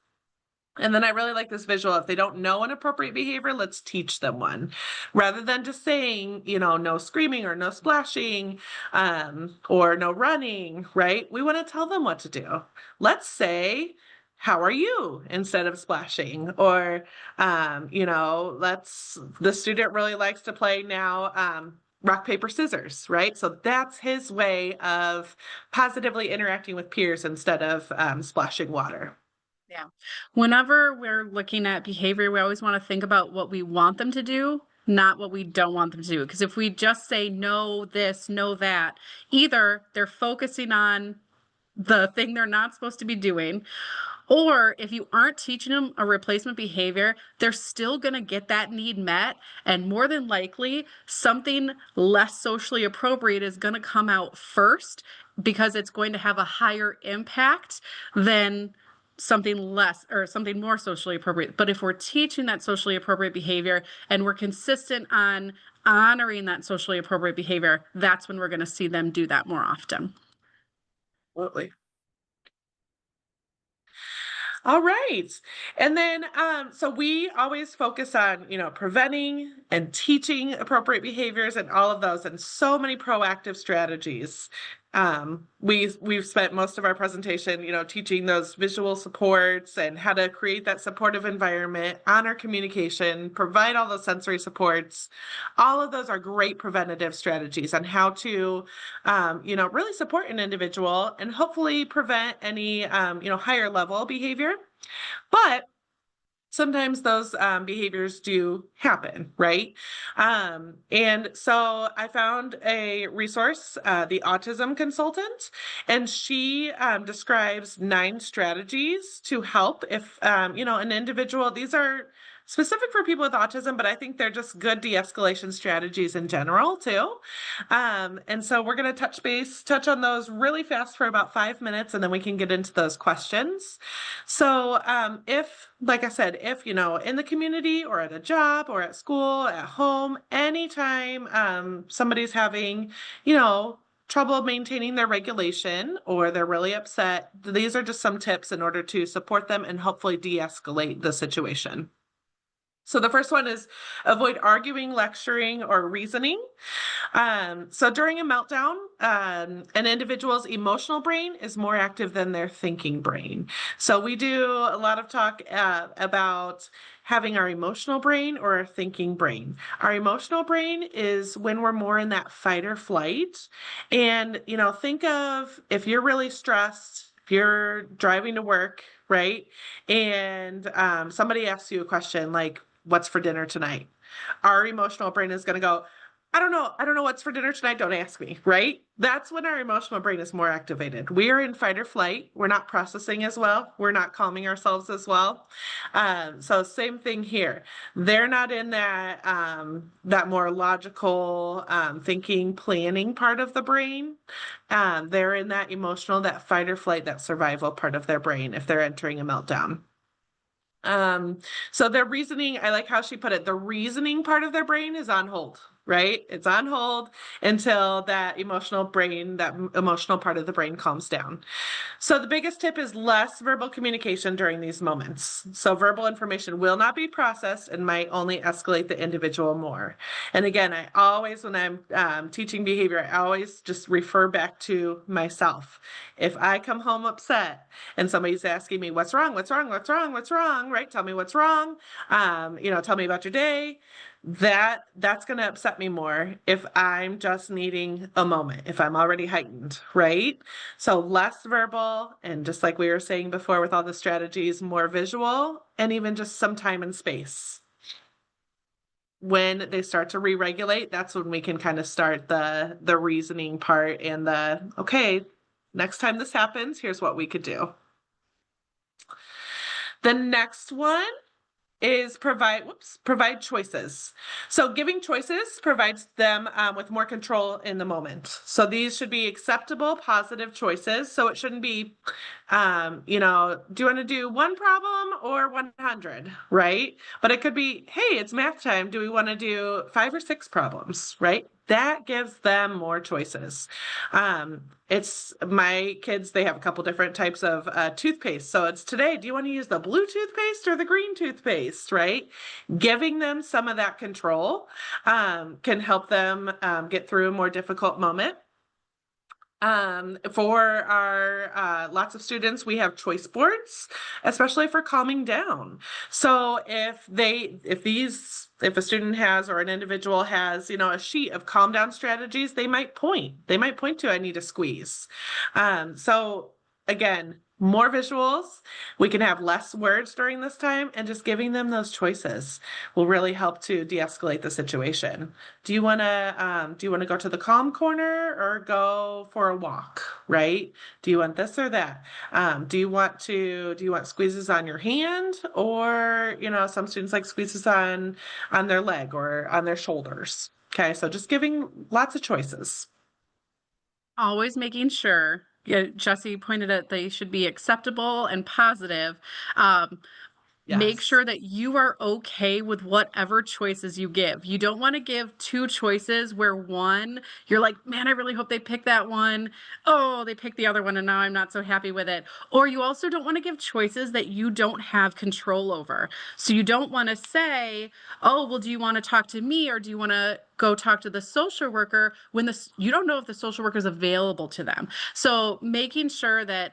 And then I really like this visual. If they don't know an appropriate behavior, let's teach them one. Rather than just saying, no screaming or no splashing, or no running, right? We want to tell them what to do. Let's say, how are you, instead of splashing? Or, the student really likes to play now, rock, paper, scissors, right? So that's his way of positively interacting with peers instead of splashing water. Yeah. Whenever we're looking at behavior, we always want to think about what we want them to do, not what we don't want them to do. Because if we just say no this, no that, either they're focusing on the thing they're not supposed to be doing, or if you aren't teaching them a replacement behavior, they're still going to get that need met. And more than likely, something less socially appropriate is going to come out first because it's going to have a higher impact than something less or something more socially appropriate. But if we're teaching that socially appropriate behavior and we're consistent on honoring that socially appropriate behavior, that's when we're going to see them do that more often. Absolutely. All right. And then, so we always focus on, preventing and teaching appropriate behaviors and all of those, and so many proactive strategies. We've spent most of our presentation, teaching those visual supports and how to create that supportive environment, honor communication, provide all those sensory supports. All of those are great preventative strategies on how to, really support an individual and hopefully prevent any, higher level behavior. But sometimes those behaviors do happen, right? And so I found a resource, the Autism Consultant, and she describes 9 strategies to help if, an individual, these are specific for people with autism, but I think they're just good de-escalation strategies in general too. And so we're going to touch on those really fast for about 5 minutes, and then we can get into those questions. So if, like I said, if, in the community or at a job or at school, at home, anytime somebody's having, trouble maintaining their regulation or they're really upset, these are just some tips in order to support them and hopefully de-escalate the situation. So the first one is avoid arguing, lecturing, or reasoning. So during a meltdown, an individual's emotional brain is more active than their thinking brain. So we do a lot of talk about having our emotional brain or our thinking brain. Our emotional brain is when we're more in that fight or flight. And, think of if you're really stressed, if you're driving to work, right? And somebody asks you a question like, what's for dinner tonight? Our emotional brain is going to go, I don't know what's for dinner tonight. Don't ask me, right? That's when our emotional brain is more activated. We are in fight or flight. We're not processing as well. We're not calming ourselves as well. So same thing here. They're not in that, that more logical thinking, planning part of the brain. They're in that emotional, that fight or flight, that survival part of their brain if they're entering a meltdown. So their reasoning, I like how she put it, the reasoning part of their brain is on hold, right? It's on hold until that emotional part of the brain calms down. So the biggest tip is less verbal communication during these moments. So verbal information will not be processed and might only escalate the individual more. And again, I always, when I'm teaching behavior, I always just refer back to myself. If I come home upset and somebody's asking me, what's wrong, right? Tell me what's wrong. Tell me about your day. That's going to upset me more if I'm just needing a moment, if I'm already heightened, right? So less verbal, and just like we were saying before with all the strategies, more visual, and even just some time and space. When they start to re-regulate, that's when we can kind of start the reasoning part and okay, next time this happens, here's what we could do. The next one is provide choices. So giving choices provides them with more control in the moment. So these should be acceptable, positive choices. So it shouldn't be, do you want to do one problem or 100, right? But it could be, hey, it's math time. Do we want to do 5 or 6 problems, right? That gives them more choices. It's my kids, they have a couple different types of toothpaste. So it's today, do you want to use the blue toothpaste or the green toothpaste, right? Giving them some of that control can help them get through a more difficult moment. For our lots of students, we have choice boards, especially for calming down. So if a student has, or an individual has, a sheet of calm down strategies, they might point to, I need a squeeze. So again, more visuals, we can have less words during this time, and just giving them those choices will really help to de-escalate the situation. Do you want to go to the calm corner or go for a walk, right? Do you want this or that? Do you want squeezes on your hand, or, some students like squeezes on their leg or on their shoulders. Okay, so just giving lots of choices. Always making sure, Jesse pointed out, they should be acceptable and positive. Make sure that you are okay with whatever choices you give. You don't want to give 2 choices where one, you're like, man, I really hope they pick that one. Oh, they picked the other one and now I'm not so happy with it. Or you also don't want to give choices that you don't have control over. So you don't want to say, oh, well, do you want to talk to me or do you want to go talk to the social worker when you don't know if the social worker is available to them. So making sure that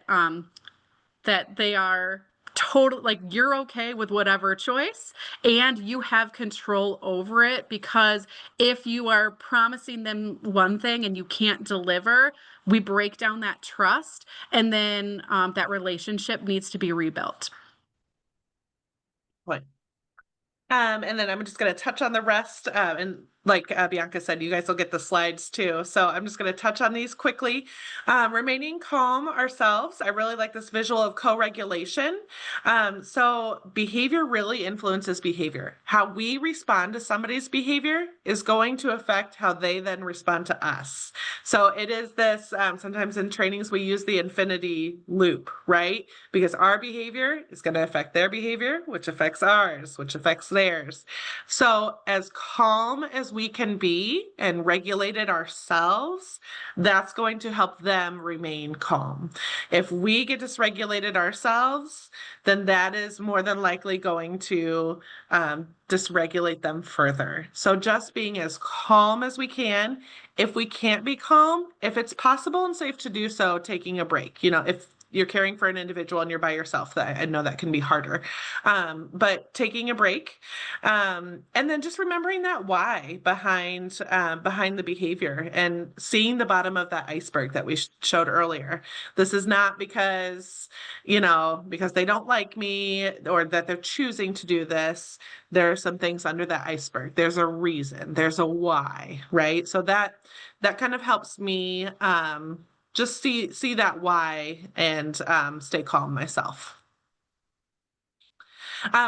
that they are totally, like, you're okay with whatever choice and you have control over it, because if you are promising them one thing and you can't deliver, we break down that trust, and then that relationship needs to be rebuilt. Right. And then I'm just going to touch on the rest. And like Bianca said, you guys will get the slides too. So I'm just going to touch on these quickly. Remaining calm ourselves. I really like this visual of co-regulation. So behavior really influences behavior. How we respond to somebody's behavior is going to affect how they then respond to us. So it is this, sometimes in trainings, we use the infinity loop, right? Because our behavior is going to affect their behavior, which affects ours, which affects theirs. So as calm as we can be and regulated ourselves, that's going to help them remain calm. If we get dysregulated ourselves, then that is more than likely going to dysregulate them further. So just being as calm as we can. If we can't be calm, if it's possible and safe to do so, taking a break. If you're caring for an individual and you're by yourself, that I know that can be harder, but taking a break, and then just remembering that why behind the behavior, and seeing the bottom of that iceberg that we showed earlier. This is not because they don't like me or that they're choosing to do this. There are some things under that iceberg. There's a reason, there's a why, right? So that kind of helps me just see that why and stay calm myself.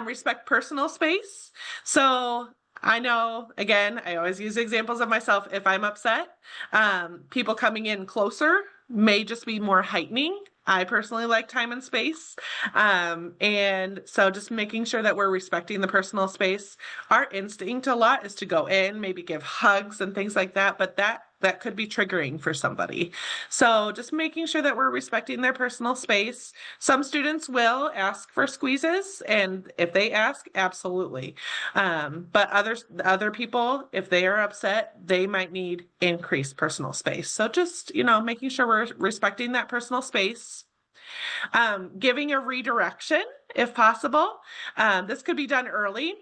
Respect personal space. So I know, again, I always use examples of myself. If I'm upset, people coming in closer may just be more heightening I personally like time and space. And so just making sure that we're respecting the personal space. Our instinct a lot is to go in, maybe give hugs and things like that, but that could be triggering for somebody. So just making sure that we're respecting their personal space. Some students will ask for squeezes, and if they ask, absolutely. But other people, if they are upset, they might need increased personal space. So just, making sure we're respecting that personal space. Giving a redirection if possible. This could be done early.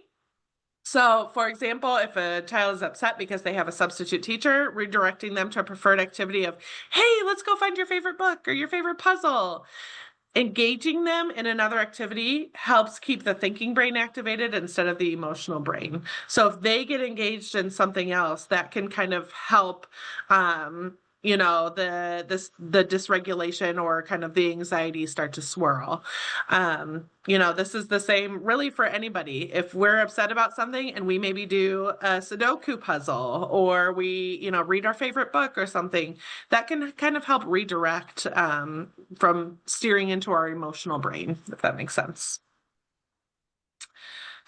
So, for example, if a child is upset because they have a substitute teacher, redirecting them to a preferred activity of, hey, let's go find your favorite book or your favorite puzzle. Engaging them in another activity helps keep the thinking brain activated instead of the emotional brain. So if they get engaged in something else, that can kind of help the dysregulation or kind of the anxiety start to swirl. This is the same really for anybody. If we're upset about something and we maybe do a Sudoku puzzle or we, read our favorite book or something, that can kind of help redirect from steering into our emotional brain, if that makes sense.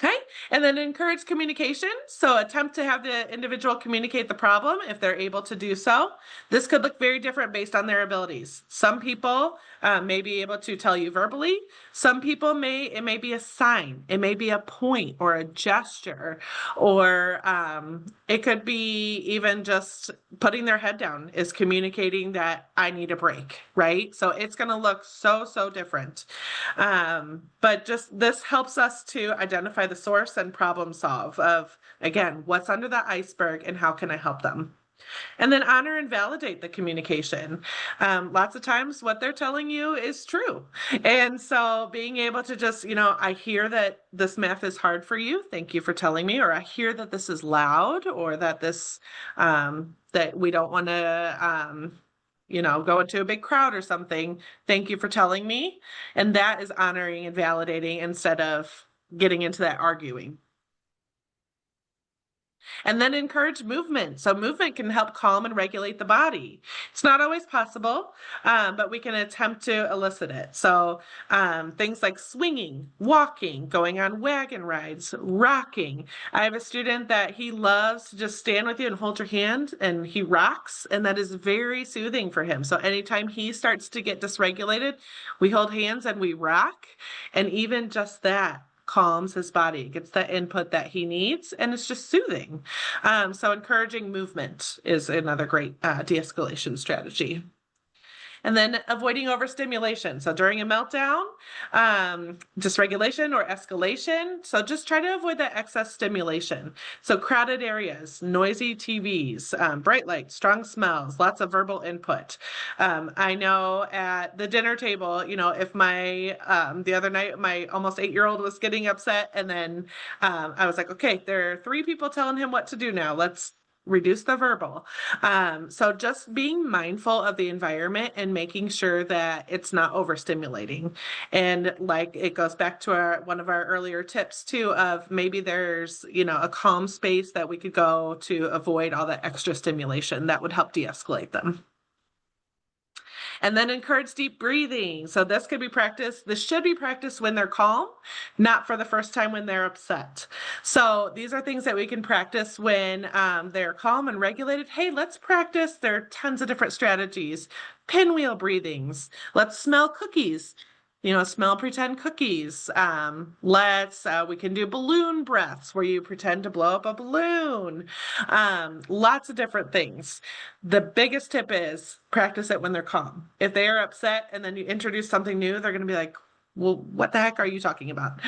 Okay, and then encourage communication. So attempt to have the individual communicate the problem if they're able to do so. This could look very different based on their abilities. Some people may be able to tell you verbally. Some people it may be a sign. It may be a point or a gesture, or it could be even just putting their head down is communicating that I need a break, right? So it's going to look so different. But just this helps us to identify the source and problem solve of, again, what's under the iceberg and how can I help them? And then honor and validate the communication. Lots of times what they're telling you is true. And so being able to just, I hear that this math is hard for you. Thank you for telling me. Or I hear that this is loud, or that this, that we don't want to, go into a big crowd or something. Thank you for telling me. And that is honoring and validating instead of getting into that arguing. And then encourage movement. So movement can help calm and regulate the body. It's not always possible, but we can attempt to elicit it. So things like swinging, walking, going on wagon rides, rocking. I have a student that he loves to just stand with you and hold your hand, and he rocks, and that is very soothing for him. So anytime he starts to get dysregulated, we hold hands and we rock, and even just that calms his body, gets the input that he needs, and it's just soothing. So encouraging movement is another great de-escalation strategy. And then avoiding overstimulation. So during a meltdown, dysregulation or escalation. So just try to avoid that excess stimulation. So crowded areas, noisy TVs, bright lights, strong smells, lots of verbal input. I know at the dinner table, if the other night, my almost 8-year-old was getting upset, and then I was like, okay, there are 3 people telling him what to do now. Let's reduce the verbal. So just being mindful of the environment and making sure that it's not overstimulating. And like it goes back to one of our earlier tips too, of maybe there's, a calm space that we could go to avoid all that extra stimulation that would help de-escalate them. And then encourage deep breathing. So this could be practiced. This should be practiced when they're calm, not for the first time when they're upset. So these are things that we can practice when they're calm and regulated. Hey, let's practice. There are tons of different strategies. Pinwheel breathings. Let's smell cookies. Smell pretend cookies. We can do balloon breaths where you pretend to blow up a balloon. Lots of different things. The biggest tip is practice it when they're calm. If they are upset and then you introduce something new, they're going to be like, well, what the heck are you talking about?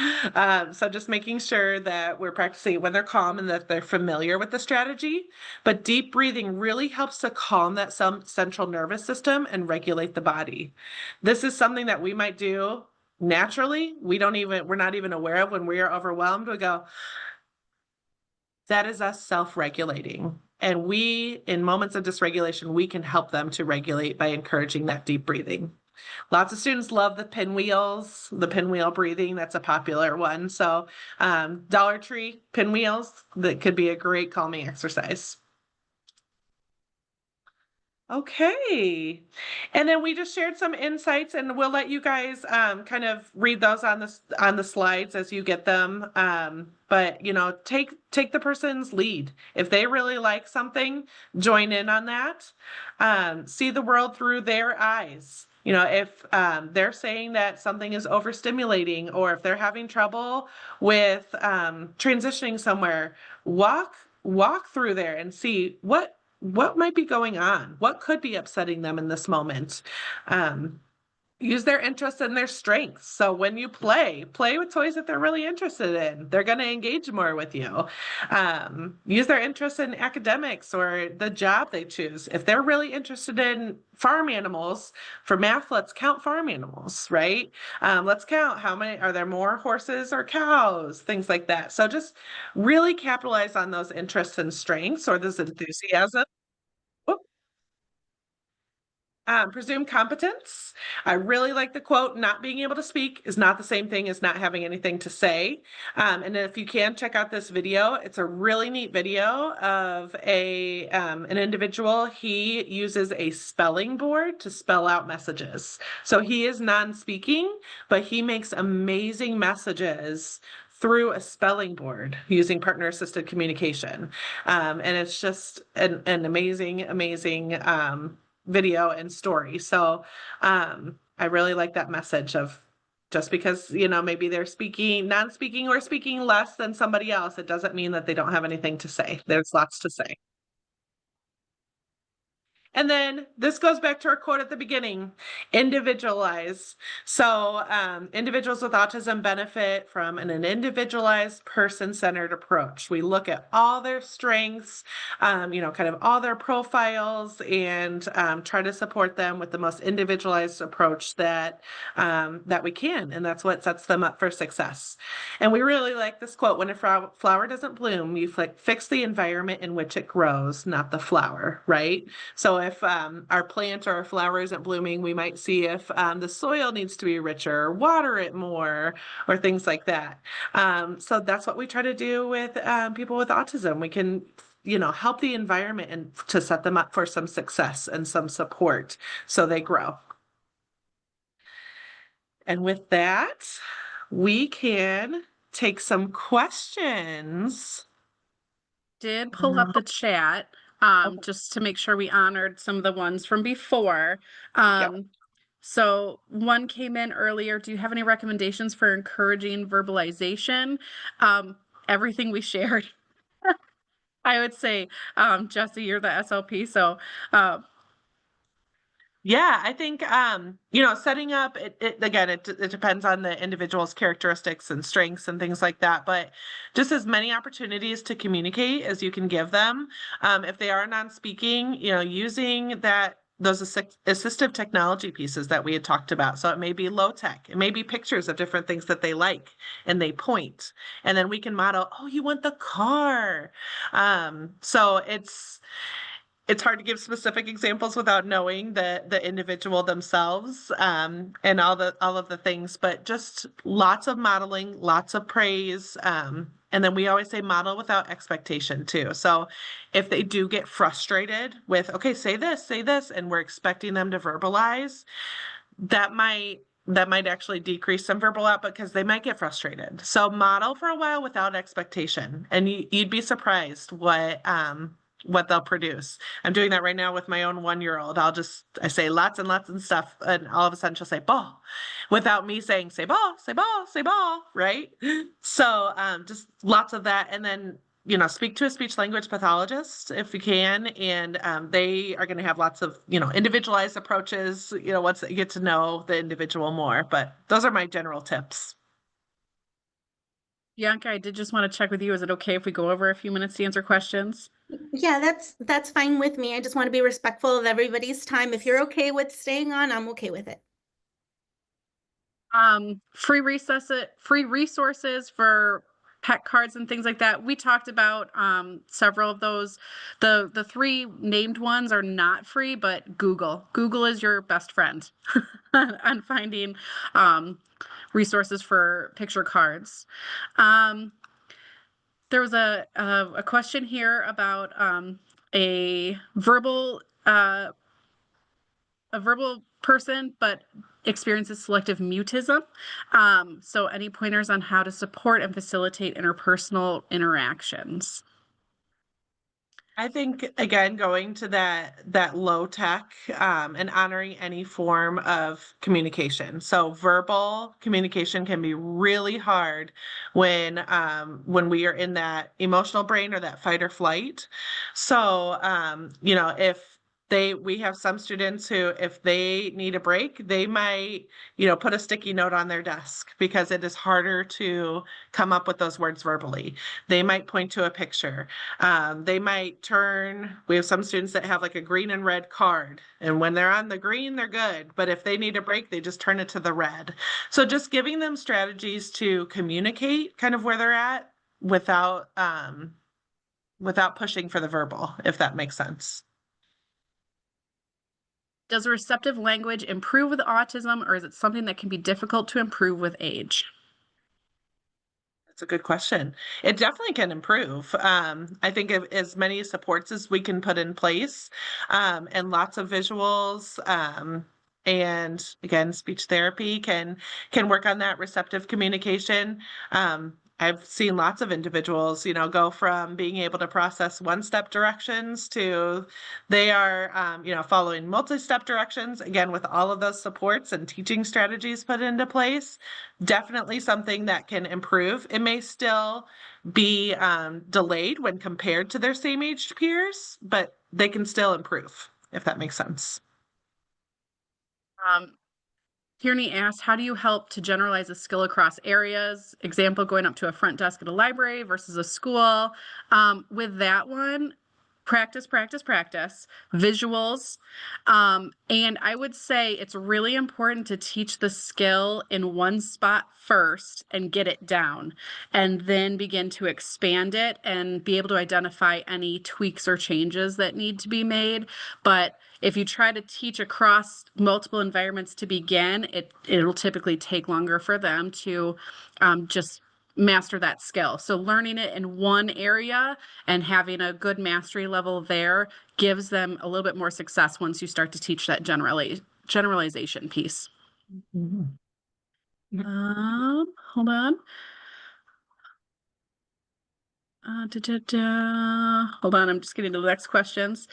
So just making sure that we're practicing it when they're calm and that they're familiar with the strategy. But deep breathing really helps to calm that central nervous system and regulate the body. This is something that we might do naturally. We're not even aware of when we are overwhelmed. We go, that is us self-regulating. And in moments of dysregulation, we can help them to regulate by encouraging that deep breathing. Lots of students love the pinwheel breathing. That's a popular one. So Dollar Tree pinwheels, that could be a great calming exercise. Okay. And then we just shared some insights, and we'll let you guys kind of read those on the slides as you get them. But take the person's lead. If they really like something, join in on that. See the world through their eyes. If they're saying that something is overstimulating, or if they're having trouble with transitioning somewhere, walk through there and see what might be going on, what could be upsetting them in this moment. Use their interests and their strengths. So when you play with toys that they're really interested in, they're going to engage more with you. Use their interest in academics or the job they choose. If they're really interested in farm animals, for math, let's count farm animals, right? Let's count how many, are there more horses or cows, things like that. So just really capitalize on those interests and strengths, or this enthusiasm. Presume competence. I really like the quote, not being able to speak is not the same thing as not having anything to say. And if you can, check out this video. It's a really neat video of an individual. He uses a spelling board to spell out messages. So he is non-speaking, but he makes amazing messages through a spelling board using partner-assisted communication. And it's just an amazing video and story. So I really like that message of, just because maybe they're non-speaking or speaking less than somebody else, it doesn't mean that they don't have anything to say. There's lots to say. And then this goes back to our quote at the beginning, individualize. So individuals with autism benefit from an individualized, person-centered approach. We look at all their strengths, kind of all their profiles, and try to support them with the most individualized approach that we can. And that's what sets them up for success. And we really like this quote, when a flower doesn't bloom, you fix the environment in which it grows, not the flower, right? So if our plant or our flower isn't blooming, we might see if the soil needs to be richer, water it more, or things like that. So that's what we try to do with people with autism. We can help the environment and to set them up for some success and some support so they grow. And with that, we can take some questions. Did pull up the chat just to make sure we honored some of the ones from before. So one came in earlier. Do you have any recommendations for encouraging verbalization? Everything we shared. I would say, Jesse, you're the SLP. So yeah, I think, setting up it again, it depends on the individual's characteristics and strengths and things like that, but just as many opportunities to communicate as you can give them. If they are non-speaking, using those assistive technology pieces that we had talked about. So it may be low tech, it may be pictures of different things that they like, and they point, and then we can model, oh, you want the car. So it's hard to give specific examples without knowing the individual themselves, and all of the things, but just lots of modeling, lots of praise. And then we always say model without expectation too. So if they do get frustrated with, okay, say this, and we're expecting them to verbalize, that might actually decrease some verbal output because they might get frustrated. So model for a while without expectation, and you'd be surprised what they'll produce. I'm doing that right now with my own 1-year-old. I say lots and lots and stuff, and all of a sudden she'll say ball without me saying say ball, say ball, say ball, right? So just lots of that. And then speak to a speech language pathologist if you can, and they are going to have lots of individualized approaches once they get to know the individual more. But those are my general tips. Bianca, I did just want to check with you. Is it okay if we go over a few minutes to answer questions? Yeah, that's fine with me. I just want to be respectful of everybody's time. If you're okay with staying on, I'm okay with it. Free resources for pet cards and things like that. We talked about several of those. The 3 named ones are not free, but Google is your best friend on finding resources for picture cards. There was a question here about a verbal a verbal person, but experiences selective mutism. So any pointers on how to support and facilitate interpersonal interactions? I think, again, going to that low tech and honoring any form of communication. So verbal communication can be really hard when we are in that emotional brain or that fight or flight. So if we have some students who, if they need a break, they might, put a sticky note on their desk because it is harder to come up with those words verbally. They might point to a picture. They might we have some students that have like a green and red card, and when they're on the green, they're good. But if they need a break, they just turn it to the red. So just giving them strategies to communicate kind of where they're at without pushing for the verbal, if that makes sense. Does receptive language improve with autism, or is it something that can be difficult to improve with age? That's a good question. It definitely can improve. I think of as many supports as we can put in place, and lots of visuals, and again, speech therapy can work on that receptive communication. I've seen lots of individuals, go from being able to process one-step directions to they are, following multi-step directions, again, with all of those supports and teaching strategies put into place. Definitely something that can improve. It may still be delayed when compared to their same aged peers, but they can still improve, if that makes sense. Tierney asked, how do you help to generalize a skill across areas? Example, going up to a front desk at a library versus a school. With that one, practice, visuals. And I would say it's really important to teach the skill in one spot first and get it down, and then begin to expand it and be able to identify any tweaks or changes that need to be made. But if you try to teach across multiple environments to begin, it'll typically take longer for them to just master that skill. So learning it in one area and having a good mastery level there gives them a little bit more success once you start to teach that generalization piece. Mm-hmm. Hold on. Hold on, I'm just getting to the next questions.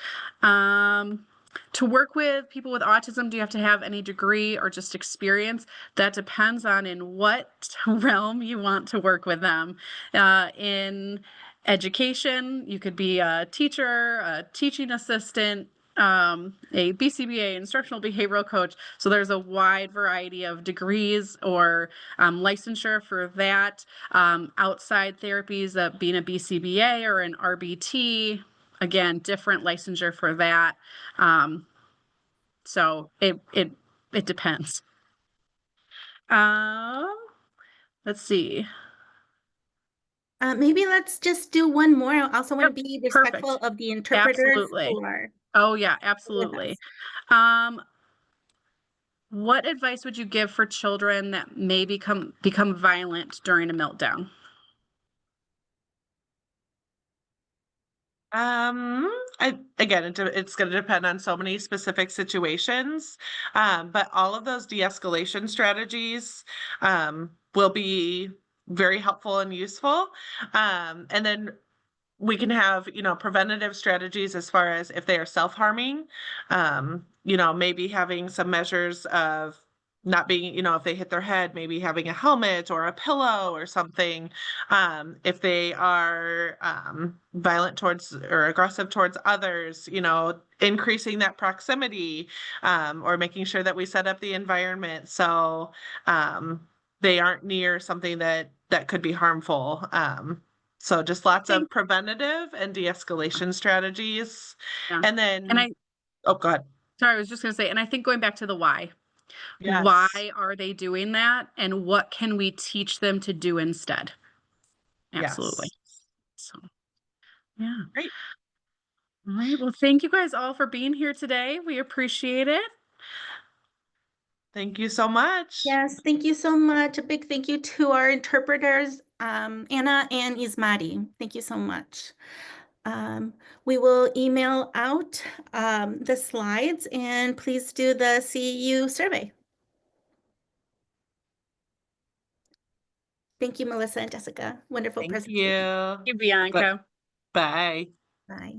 To work with people with autism, do you have to have any degree or just experience? That depends on in what realm you want to work with them. In education, you could be a teacher, a teaching assistant, a BCBA, instructional behavioral coach. So there's a wide variety of degrees or licensure for that. Outside therapies, being a BCBA or an RBT, again, different licensure for that. So it depends. Let's see. Maybe let's just do one more. I also want to Yep, be respectful perfect. of the interpreters Absolutely. who are Oh yeah, with absolutely. us. What advice would you give for children that may become violent during a meltdown? It's going to depend on so many specific situations, but all of those de-escalation strategies will be very helpful and useful. And then we can have, preventative strategies as far as if they are self-harming, maybe having some measures of not being, if they hit their head, maybe having a helmet or a pillow or something. If they are violent towards or aggressive towards others, increasing that proximity, or making sure that we set up the environment so they aren't near something that could be harmful. So just lots of preventative and de-escalation strategies. Yeah. And then, go ahead. Sorry, I was just going to say, and I think going back to the why. Yes. Why are they doing that? And what can we teach them to do instead? Absolutely. Yes. So, yeah. Great. All right. Well, thank you guys all for being here today. We appreciate it. Thank you so much. Yes, thank you so much. A big thank you to our interpreters, Anna and Ismati. Thank you so much. We will email out the slides, and please do the CEU survey. Thank you, Melissa and Jessica. Wonderful Thank presentation. you. Thank you, Bianca. Bye. Bye.